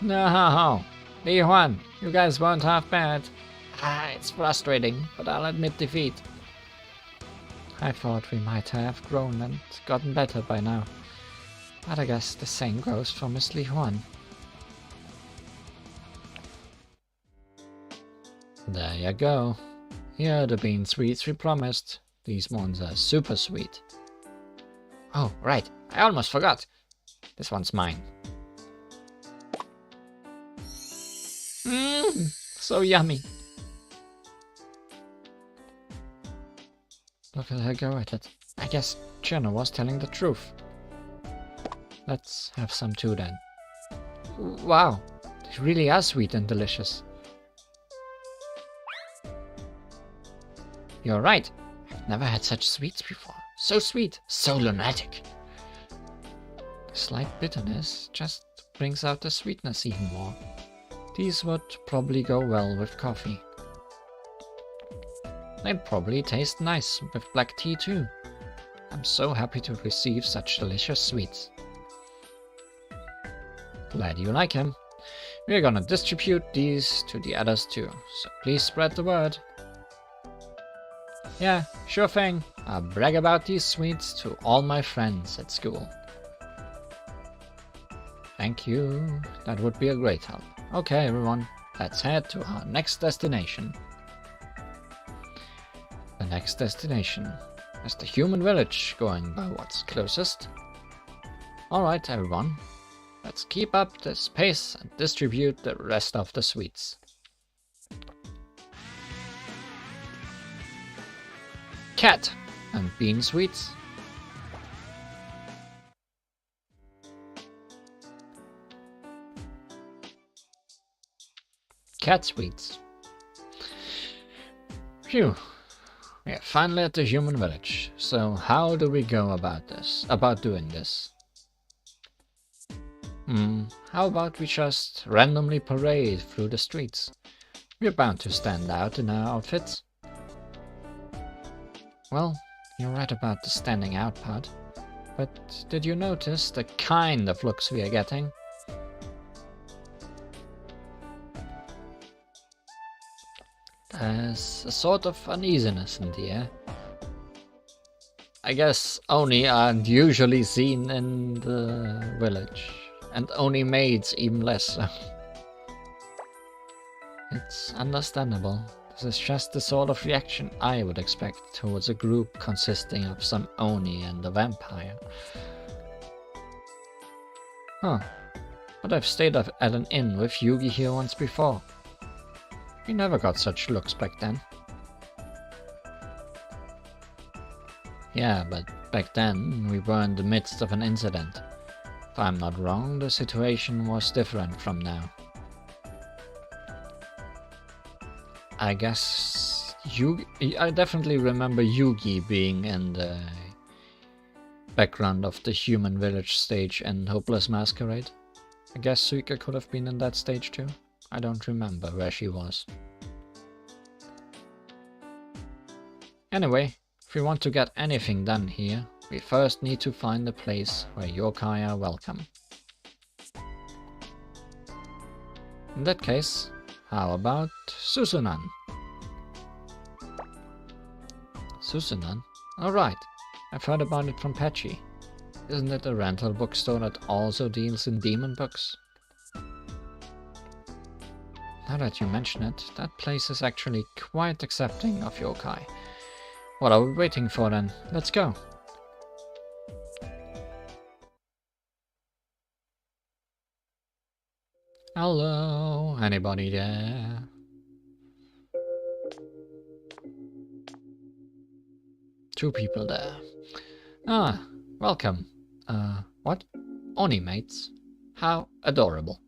No, Li Huan, you guys weren't half bad. It's frustrating, but I'll admit defeat. I thought we might have grown and gotten better by now. But I guess the same goes for Miss Li Huan. There you go. Here are the bean sweets we promised. These ones are super sweet. Oh, right. I almost forgot. This one's mine. Mmm, so yummy. Look at her go at it. I guess Jenna was telling the truth. Let's have some too then. Wow, they really are sweet and delicious. You're right. I've never had such sweets before. So sweet, so lunatic. The slight bitterness just brings out the sweetness even more. These would probably go well with coffee. They'd probably taste nice with black tea too. I'm so happy to receive such delicious sweets. Glad you like him. We're gonna distribute these to the others too, so please spread the word. Yeah, sure thing. I'll brag about these sweets to all my friends at school. Thank you. That would be a great help. Okay, everyone, let's head to our next destination. The next destination is the human village, going by what's closest. Alright, everyone. Let's keep up this pace and distribute the rest of the sweets. Cat and bean sweets. Cat sweets. Phew. We are finally at the human village. So how do we go about doing this? How about we just randomly parade through the streets? We're bound to stand out in our outfits. Well, you're right about the standing out part. But did you notice the kind of looks we are getting? There's a sort of uneasiness in the air. I guess Oni aren't usually seen in the village, and Oni maids even less so. It's understandable. This is just the sort of reaction I would expect towards a group consisting of some Oni and a vampire. Huh. But I've stayed at an inn with Yugi here once before. We never got such looks back then. Yeah, but back then we were in the midst of an incident. If I'm not wrong, the situation was different from now. I guess Yugi, I definitely remember Yugi being in the background of the human village stage in Hopeless Masquerade. I guess Suika could have been in that stage too. I don't remember where she was. Anyway, if we want to get anything done here, we first need to find a place where yokai are welcome. In that case, how about Susunan? Susunan? Alright, I've heard about it from Patchy. Isn't it a rental bookstore that also deals in demon books? Now that you mention it, that place is actually quite accepting of yokai. What are we waiting for then? Let's go! Hello? Anybody there? Two people there. Ah, welcome. What? Oni mates? How adorable.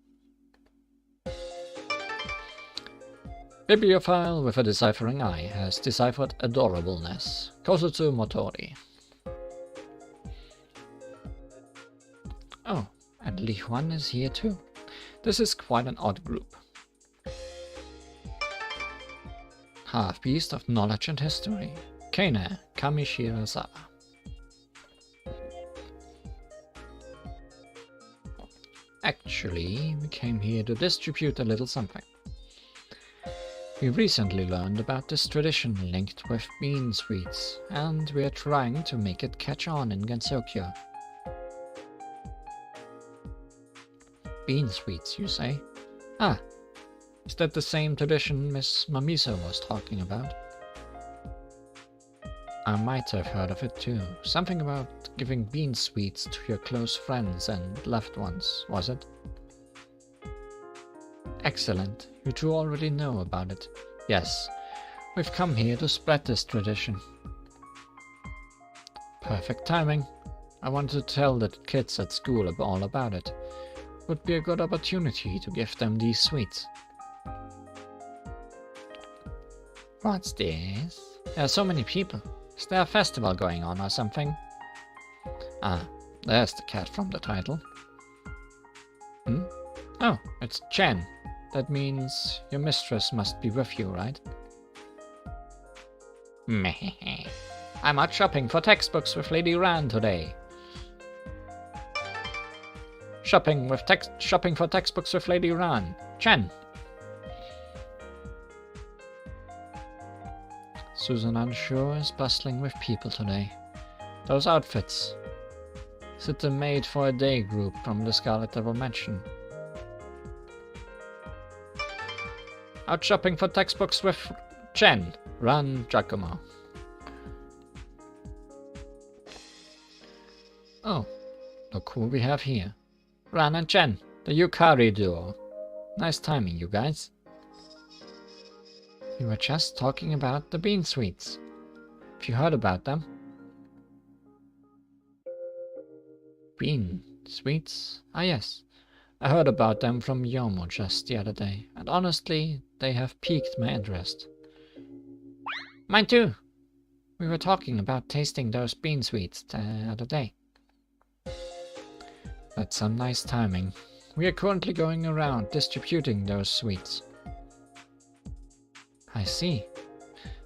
Bibliophile with a deciphering eye has deciphered adorableness. Kosutsu Motori. Oh, and Li Huan is here too. This is quite an odd group. Half-beast of knowledge and history. Kane Kamishirazawa. Actually, we came here to distribute a little something. We recently learned about this tradition linked with bean sweets, and we are trying to make it catch on in Gensokyo. Bean sweets, you say? Ah, is that the same tradition Miss Mamiso was talking about? I might have heard of it too. Something about giving bean sweets to your close friends and loved ones, was it? Excellent. You two already know about it. Yes, we've come here to spread this tradition. Perfect timing. I wanted to tell the kids at school all about it. Would be a good opportunity to give them these sweets. What's this? There are so many people. Is there a festival going on or something? Ah, there's the cat from the title. Oh, it's Chen. That means your mistress must be with you, right? Meh. I'm out shopping for textbooks with Lady Ran today. Shopping for textbooks with Lady Ran. Chen. Susan Unsure is bustling with people today. Those outfits. Is it the Maid for a Day group from the Scarlet Devil Mansion? Out shopping for textbooks with Chen. Run, Giacomo. Oh, look who we have here. Ran and Chen, the Yukari duo. Nice timing, you guys. We were just talking about the bean sweets. Have you heard about them? Bean sweets? Ah yes. I heard about them from Yomo just the other day, and honestly, they have piqued my interest. Mine too! We were talking about tasting those bean sweets the other day. That's some nice timing. We are currently going around distributing those sweets. I see.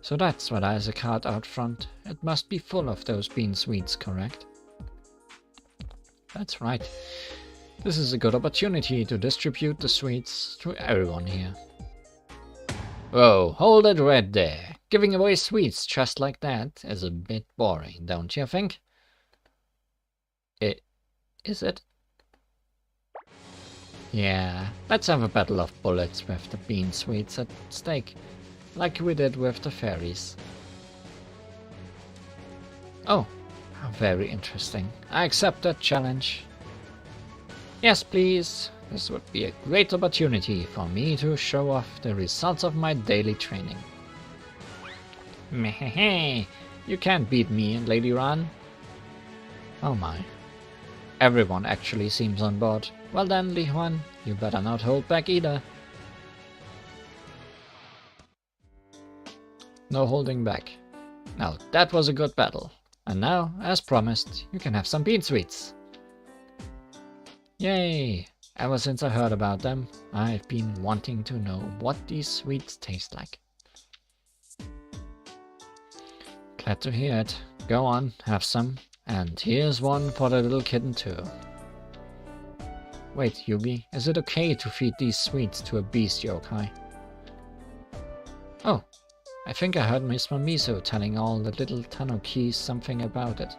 So that's why there's a cart out front. It must be full of those bean sweets, correct? That's right. This is a good opportunity to distribute the sweets to everyone here. Whoa, hold it right there. Giving away sweets just like that is a bit boring, don't you think? Is it? Yeah, let's have a battle of bullets with the bean sweets at stake, like we did with the fairies. Oh, how very interesting. I accept that challenge. Yes, please. This would be a great opportunity for me to show off the results of my daily training. Meh, you can't beat me and Lady Ran. Oh my. Everyone actually seems on board. Well then, Li Huan, you better not hold back either. No holding back. Now that was a good battle. And now, as promised, you can have some bean sweets. Yay! Ever since I heard about them, I've been wanting to know what these sweets taste like. Glad to hear it. Go on, have some. And here's one for the little kitten too. Wait, Yugi, is it okay to feed these sweets to a beast yokai? Oh, I think I heard Miss Mamiso telling all the little Tanokis something about it.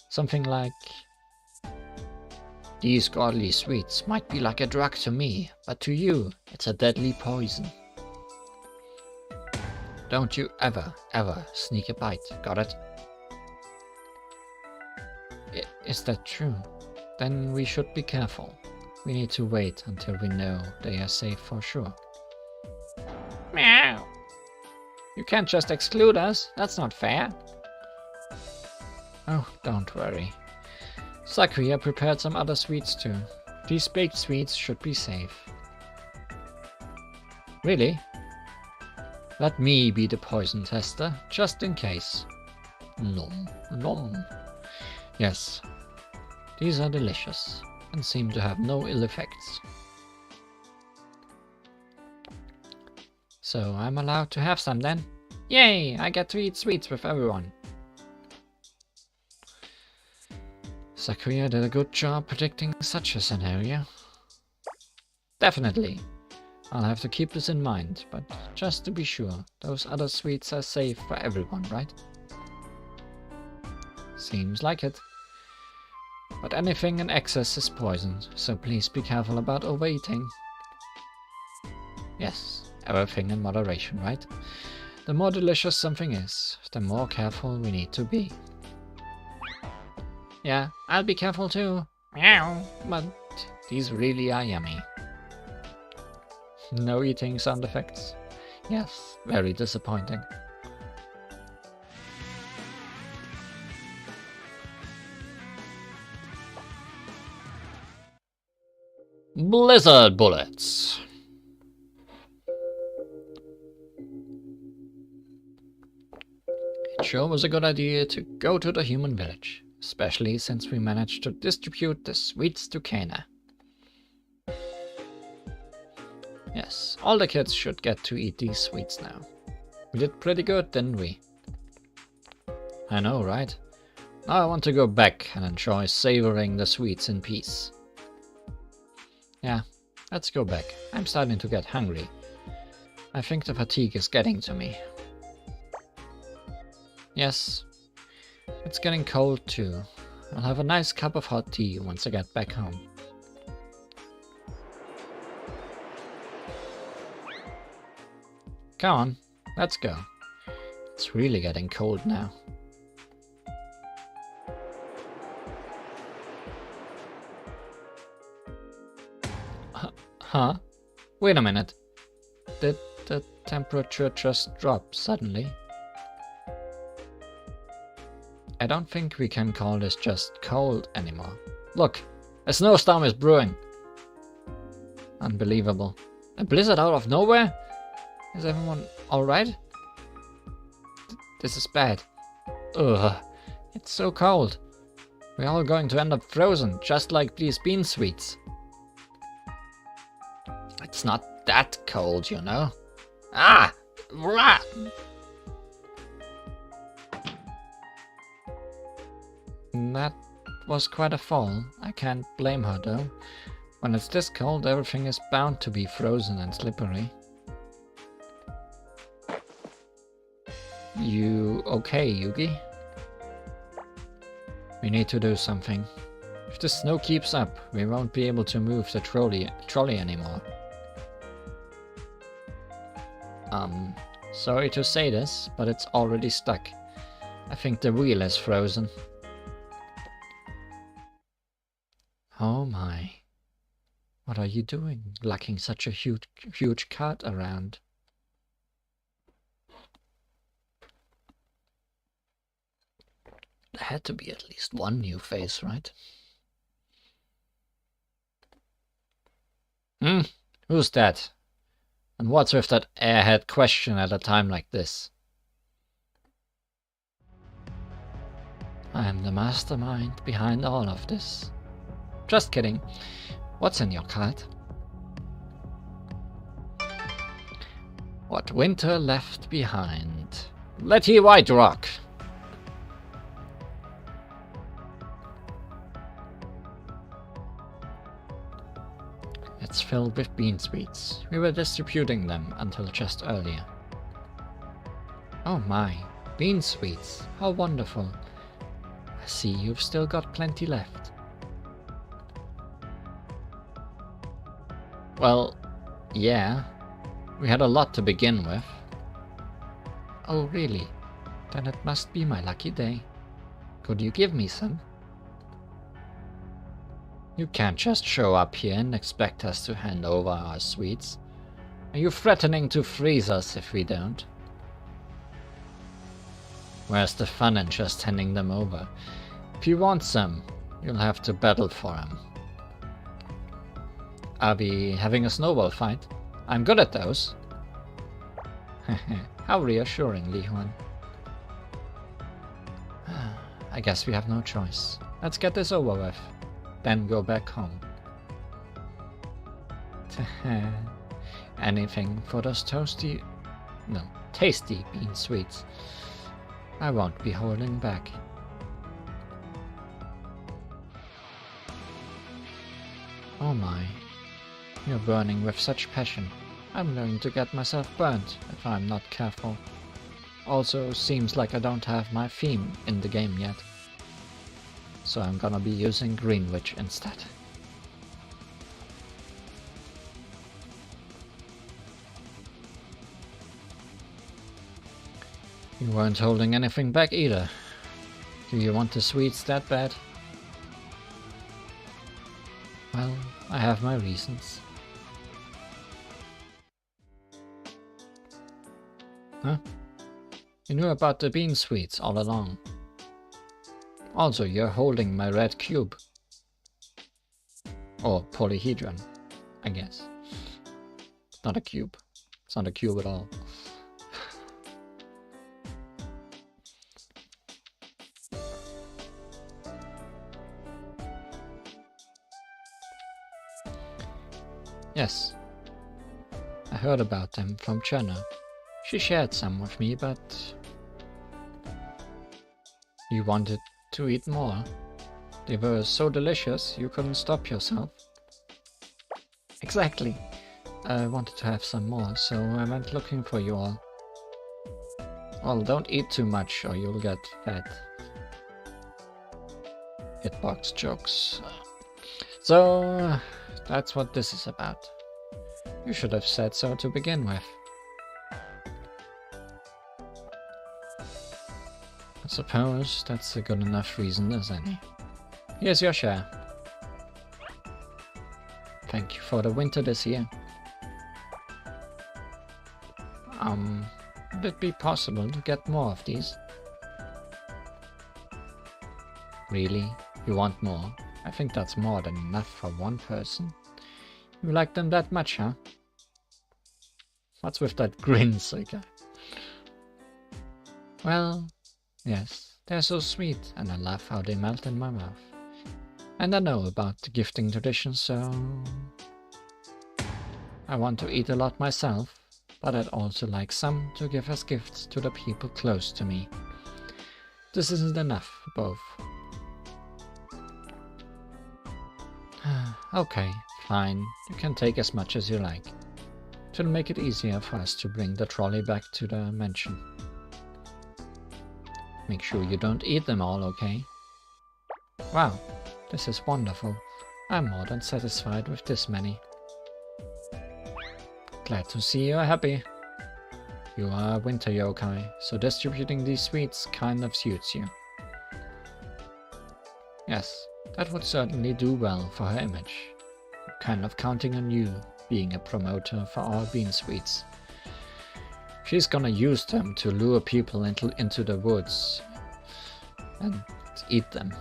Something like... These godly sweets might be like a drug to me, but to you, it's a deadly poison. Don't you ever sneak a bite, got it? Is that true? Then we should be careful. We need to wait until we know they are safe for sure. Meow! You can't just exclude us, that's not fair. Oh, don't worry. Sakuya prepared some other sweets too. These baked sweets should be safe. Really? Let me be the poison tester, just in case. Nom, nom. Yes, these are delicious, and seem to have no ill effects. So I'm allowed to have some then? Yay! I get to eat sweets with everyone. Sakuya did a good job predicting such a scenario. Definitely. I'll have to keep this in mind, but just to be sure, those other sweets are safe for everyone, right? Seems like it. But anything in excess is poisoned, so please be careful about overeating. Yes, everything in moderation, right? The more delicious something is, the more careful we need to be. Yeah, I'll be careful too. Meow. But these really are yummy. No eating sound effects. Yes, very disappointing. Blizzard bullets. It sure was a good idea to go to the human village, especially since we managed to distribute the sweets to Kana. Yes, all the kids should get to eat these sweets now. We did pretty good, didn't we? I know, right? Now I want to go back and enjoy savoring the sweets in peace. Yeah, let's go back. I'm starting to get hungry. I think the fatigue is getting to me. Yes, it's getting cold too. I'll have a nice cup of hot tea once I get back home. Come on, let's go. It's really getting cold now. Huh? Wait a minute. Did the temperature just drop suddenly? I don't think we can call this just cold anymore. Look, a snowstorm is brewing. Unbelievable. A blizzard out of nowhere? Is everyone alright? This is bad. Ugh, it's so cold. We're all going to end up frozen, just like these bean sweets. It's not that cold, you know. Ah! Rah! That was quite a fall. I can't blame her though. When it's this cold, everything is bound to be frozen and slippery. You okay, Yugi? We need to do something. If the snow keeps up, we won't be able to move the trolley anymore. Sorry to say this, but it's already stuck. I think the wheel is frozen. Oh my. What are you doing, lugging such a huge cart around? There had to be at least one new face, right? Who's that? And what's with that airhead question at a time like this? I am the mastermind behind all of this. Just kidding. What's in your cart? What winter left behind. Letty White Rock. It's filled with bean sweets. We were distributing them until just earlier. Oh my, bean sweets. How wonderful. I see you've still got plenty left. Well, yeah. We had a lot to begin with. Oh really? Then it must be my lucky day. Could you give me some? You can't just show up here and expect us to hand over our sweets. Are you threatening to freeze us if we don't? Where's the fun in just handing them over? If you want some, you'll have to battle for them. Are we having a snowball fight? I'm good at those. How reassuring, Li Huan. I guess we have no choice. Let's get this over with, then go back home. Anything for those tasty bean sweets. I won't be holding back. Oh my, you're burning with such passion. I'm going to get myself burnt if I'm not careful. Also, seems like I don't have my theme in the game yet. So I'm gonna be using Greenwich instead. You weren't holding anything back either. Do you want the sweets that bad? Well, I have my reasons. Huh? You knew about the bean sweets all along. Also, you're holding my red cube. Or polyhedron, I guess. It's not a cube. It's not a cube at all. Yes. I heard about them from Chena. She shared some with me, but you wanted to eat more. They were so delicious you couldn't stop yourself. Exactly. I wanted to have some more, so I went looking for you all. Well, don't eat too much or you'll get fat. Hitbox jokes. So, that's what this is about. You should have said so to begin with. I suppose that's a good enough reason as any. Here's your share. Thank you for the winter this year. Would it be possible to get more of these? Really? You want more? I think that's more than enough for one person. You like them that much, huh? What's with that grin, Suika? Well, yes, they're so sweet, and I love how they melt in my mouth. And I know about the gifting tradition, so I want to eat a lot myself, but I'd also like some to give as gifts to the people close to me. This isn't enough for both. Okay, fine. You can take as much as you like. It'll make it easier for us to bring the trolley back to the mansion. Make sure you don't eat them all, okay? Wow, this is wonderful. I'm more than satisfied with this many. Glad to see you're happy. You are a winter yokai, so distributing these sweets kind of suits you. Yes, that would certainly do well for her image. I'm kind of counting on you being a promoter for our bean sweets. She's gonna use them to lure people into the woods and eat them.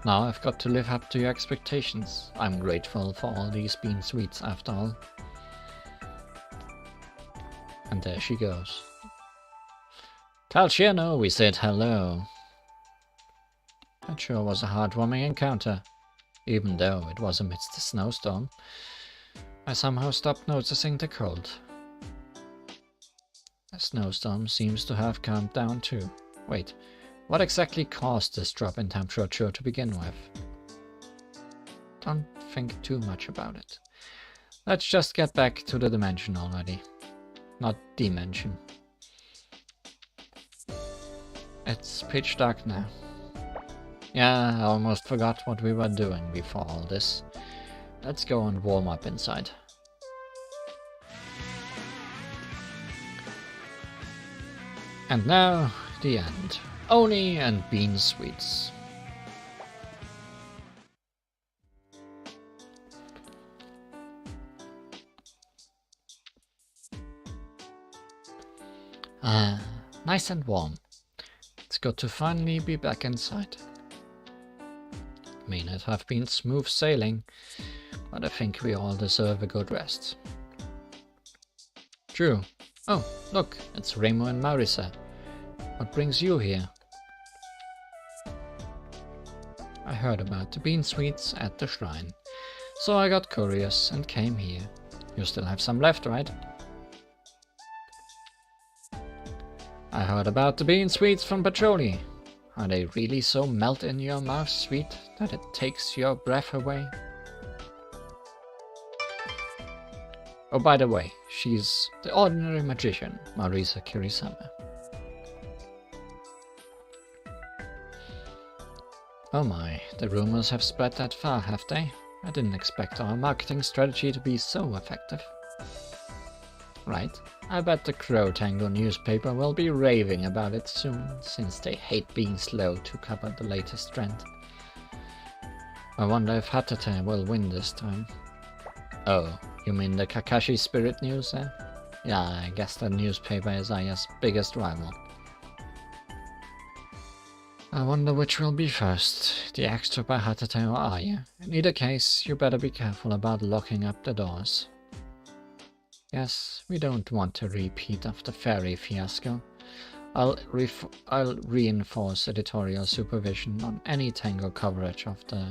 Now I've got to live up to your expectations. I'm grateful for all these bean sweets after all. And there she goes. Tell Shino we said hello. That sure was a heartwarming encounter. Even though it was amidst a snowstorm, I somehow stopped noticing the cold. The snowstorm seems to have calmed down too. Wait, what exactly caused this drop in temperature to begin with? Don't think too much about it. Let's just get back to the dimension already. Not dimension. It's pitch dark now. Yeah, I almost forgot what we were doing before all this. Let's go and warm up inside. And now, the end. Oni and bean sweets. Nice and warm. It's good to finally be back inside. May not have been smooth sailing, but I think we all deserve a good rest. True. Oh, look, it's Remo and Marisa. What brings you here? I heard about the bean sweets at the shrine, so I got curious and came here. You still have some left, right? I heard about the bean sweets from Patroli. Are they really so melt in your mouth sweet that it takes your breath away? Oh, by the way, she's the ordinary magician, Marisa Kirisama. Oh my, the rumors have spread that far, have they? I didn't expect our marketing strategy to be so effective. Right, I bet the Crow Tango newspaper will be raving about it soon, since they hate being slow to cover the latest trend. I wonder if Hatate will win this time. Oh, you mean the Kakashi Spirit News, eh? Yeah, I guess that newspaper is Aya's biggest rival. I wonder which will be first, the extra by Hatate or Aya. In either case, you better be careful about locking up the doors. Yes, we don't want a repeat of the fairy fiasco. I'll reinforce editorial supervision on any Tango coverage of the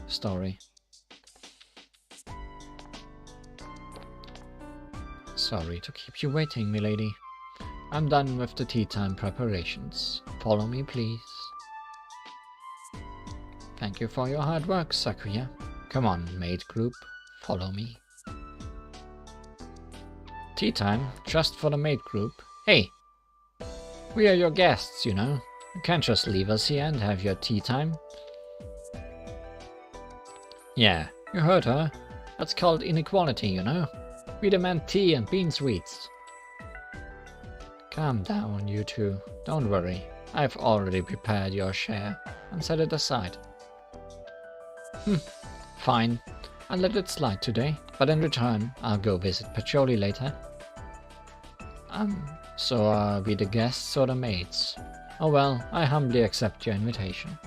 story. Sorry to keep you waiting, milady. I'm done with the tea time preparations. Follow me, please. Thank you for your hard work, Sakuya. Come on, maid group, follow me. Tea time, just for the maid group. Hey! We are your guests, you know. You can't just leave us here and have your tea time. Yeah, you heard her. That's called inequality, you know. We demand tea and bean sweets. Calm down, you two. Don't worry. I've already prepared your share and set it aside. Fine. I'll let it slide today, but in return, I'll go visit Pacioli later. So are we the guests or the maids? Oh well, I humbly accept your invitation.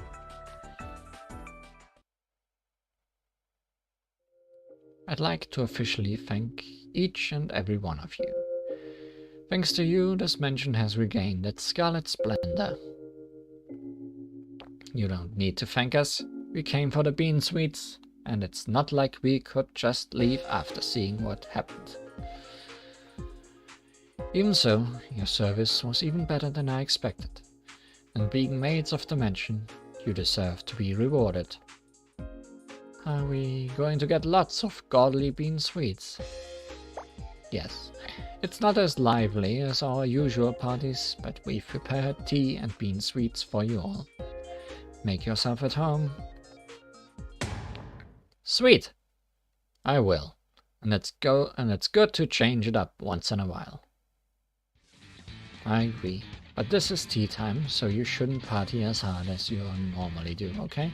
I'd like to officially thank each and every one of you. Thanks to you, this mansion has regained its scarlet splendor. You don't need to thank us. We came for the bean sweets, and it's not like we could just leave after seeing what happened. Even so, your service was even better than I expected, and being maids of the mansion, you deserve to be rewarded. Are we going to get lots of godly bean sweets? Yes, it's not as lively as our usual parties, but we've prepared tea and bean sweets for you all. Make yourself at home. Sweet! I will. And it's good to change it up once in a while. I agree. But this is tea time, so you shouldn't party as hard as you normally do, okay?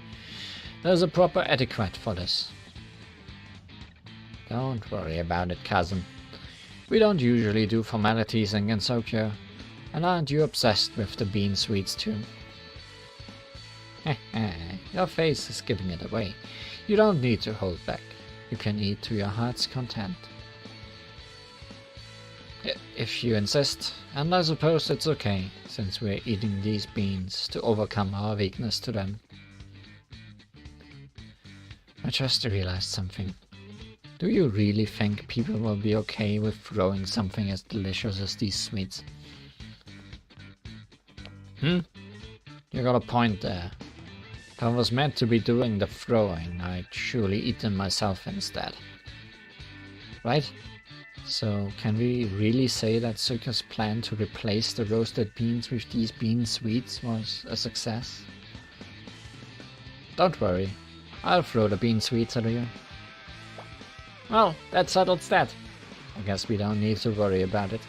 There's a proper etiquette for this. Don't worry about it, cousin. We don't usually do formalities in Gensokyo. And aren't you obsessed with the bean sweets too? Your face is giving it away. You don't need to hold back. You can eat to your heart's content. If you insist, and I suppose it's okay, since we're eating these beans to overcome our weakness to them. I just realized something. Do you really think people will be okay with throwing something as delicious as these sweets? You got a point there. If I was meant to be doing the throwing, I'd surely eat them myself instead. Right? So, can we really say that Suka's plan to replace the roasted beans with these bean sweets was a success? Don't worry, I'll throw the bean sweets at you. Well, that settles that. I guess we don't need to worry about it.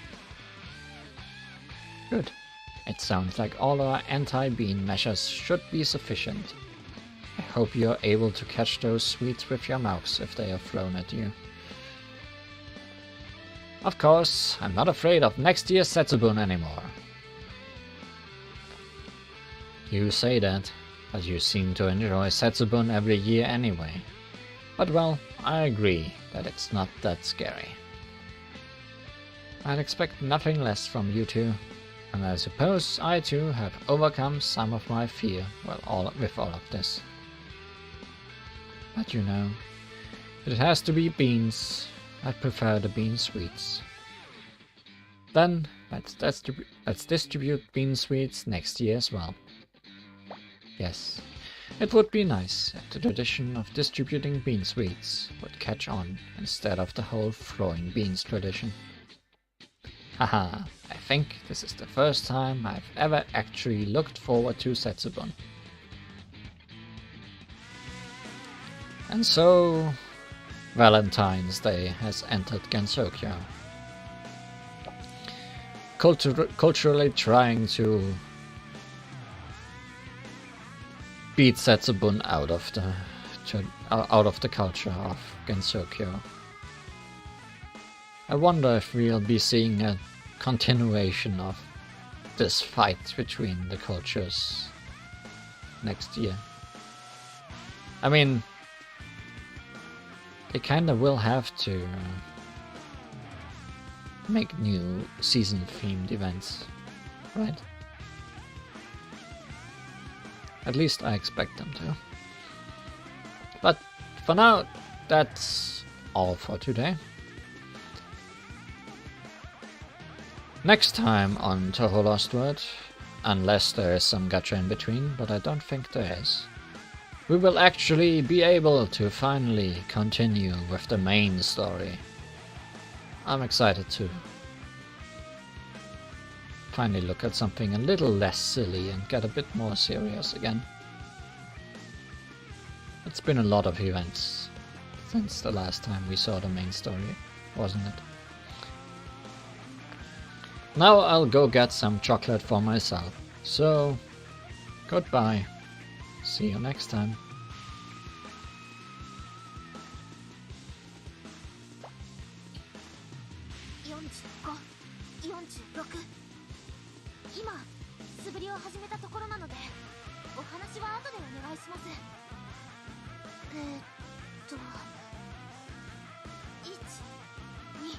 Good. It sounds like all our anti-bean measures should be sufficient. I hope you're able to catch those sweets with your mouths if they are thrown at you. Of course, I'm not afraid of next year's Setsubun anymore. You say that, but you seem to enjoy Setsubun every year anyway. But well, I agree that it's not that scary. I'd expect nothing less from you two, and I suppose I too have overcome some of my fear with all of this. But you know, it has to be beans. I prefer the bean sweets. Then let's distribute bean sweets next year as well. Yes, it would be nice if the tradition of distributing bean sweets would catch on instead of the whole throwing beans tradition. Haha, I think this is the first time I've ever actually looked forward to Setsubun. And so, Valentine's Day has entered Gensokyo. Culturally trying to beat Setsubun out of the culture of Gensokyo. I wonder if we'll be seeing a continuation of this fight between the cultures next year. I mean, they kinda will have to make new season-themed events, right? At least I expect them to. But for now, that's all for today. Next time on Touhou LostWord, unless there is some gacha in between, but I don't think there is, we will actually be able to finally continue with the main story. I'm excited to finally look at something a little less silly and get a bit more serious again. It's been a lot of events since the last time we saw the main story, wasn't it? Now I'll go get some chocolate for myself. So, goodbye. See you next time. 1、2、3